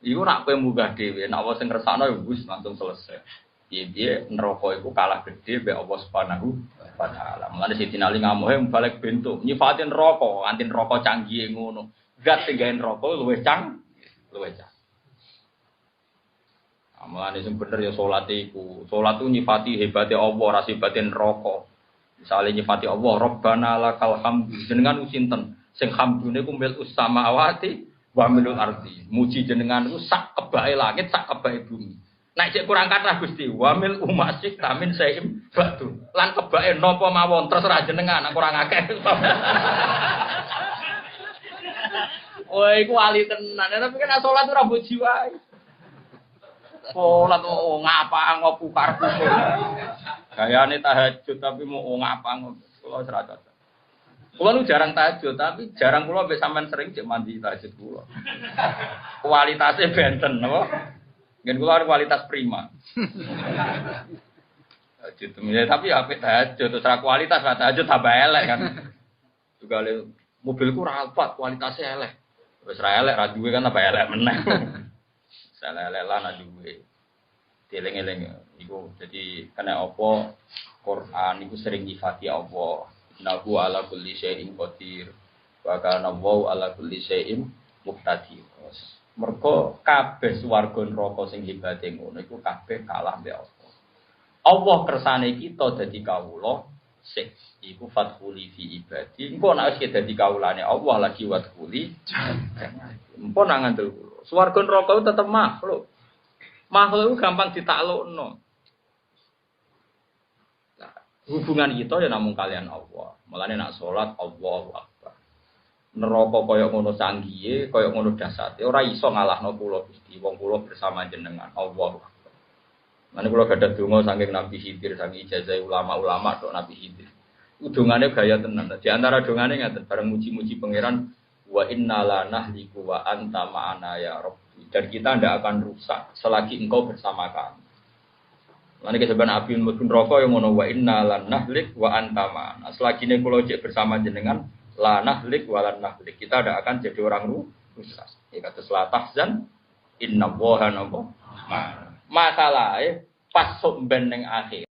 Iku nak kowe munggah dhewe, nek wis ngresakno ya wis langsung selesai. Piye-piye neraka iku kalah gedhe mbek Allah Subhanahu wa taala. Mulane Sayyidina Ali ngamuhe balik bentuk nyifatin neraka, anti neraka canggih ngono. Zat sing gawe neraka luwih luwih canggih. Mulane sing bener ya salat iku. Salat ku nyifati hebate Allah, ra sifate neraka. Misale nyifati Allah, Rabbana lakal hamdu. Jenengan ku sinten? Sing hamdune ku mil samawati wa milul ardi. Muji jenengan ku sak kebae langit, sak kebae bumi. Nek cek kurang kathah Gusti, wa mil umasik tamin saim batu. Lan kebae napa mawon terserah jenengan, nek kurang akeh. Woi, iku wali tenan. Tapi kan salat ora mbok jiwae. Salat ngapa ngopo karepku. Gayane tahajud tapi mau ngapa ngopo. Kula ora cocok. Kula nu jarang tahajud tapi jarang kula mbek sampean sering cek mandi tahajud kula. Kualitasnya benten napa? Ngen kula kualitas prima. tahajud. Ya, tapi ya apik tahajud terus ra kualitas ra tahajud tambah elek kan. Juga mobilku rapat kualitasnya elek. Wis ra elek ra duwe kan tambah elek meneh. Elek lah nak duwe. Dieling-eling iku jadi kena apa Quran iku sering nyifati Allah. Nahu ala kulli syai'in qadir. Wa kana Allahu ala kulli syai'in muqtadir. Mergo kabeh swarga neraka sing hebate ngono iku kabeh kalah mbek Allah. Allah kersane kita dadi kawula sik iku fathuli fi ibadi. Engko nek wis dadi kawulane Allah lagi wadhuli. Empun nang ngandel kula. Swarga neraka itu tetep makhluk. Makhluk itu gampang ditaklukno. Nah, hubungan kita ya namung kalian Allah. Mulane nak salat Allahu Akbar. Neraka kaya ngono sanggihe, kaya ngono dasate, ora iso ngalahno kula Gusti. Wong kula bersama jenengan Allahu Akbar. Mane kula gadah donga saking Nabi Khidir, saking ijazah ulama-ulama tok Nabi Khidir. Udungane gaya tenan. Di antara dongane ngaten bareng muji-muji pangeran wa inna nahliku wa anta ma'ana ya Rabbi. Dan kita tidak akan rusak selagi engkau bersama kami. Lan iki sebenarnya api mlebu neraka yang ngono wa inna nahlik wa anta ma'ana. Selagi nek kula cek bersama jenengan la nahlik wa lan nahlik. Kita tidak akan jadi orang rusak. Ya kata la tahzan inna Allaha ma'ana. Masalahe pas sok ben ning akhir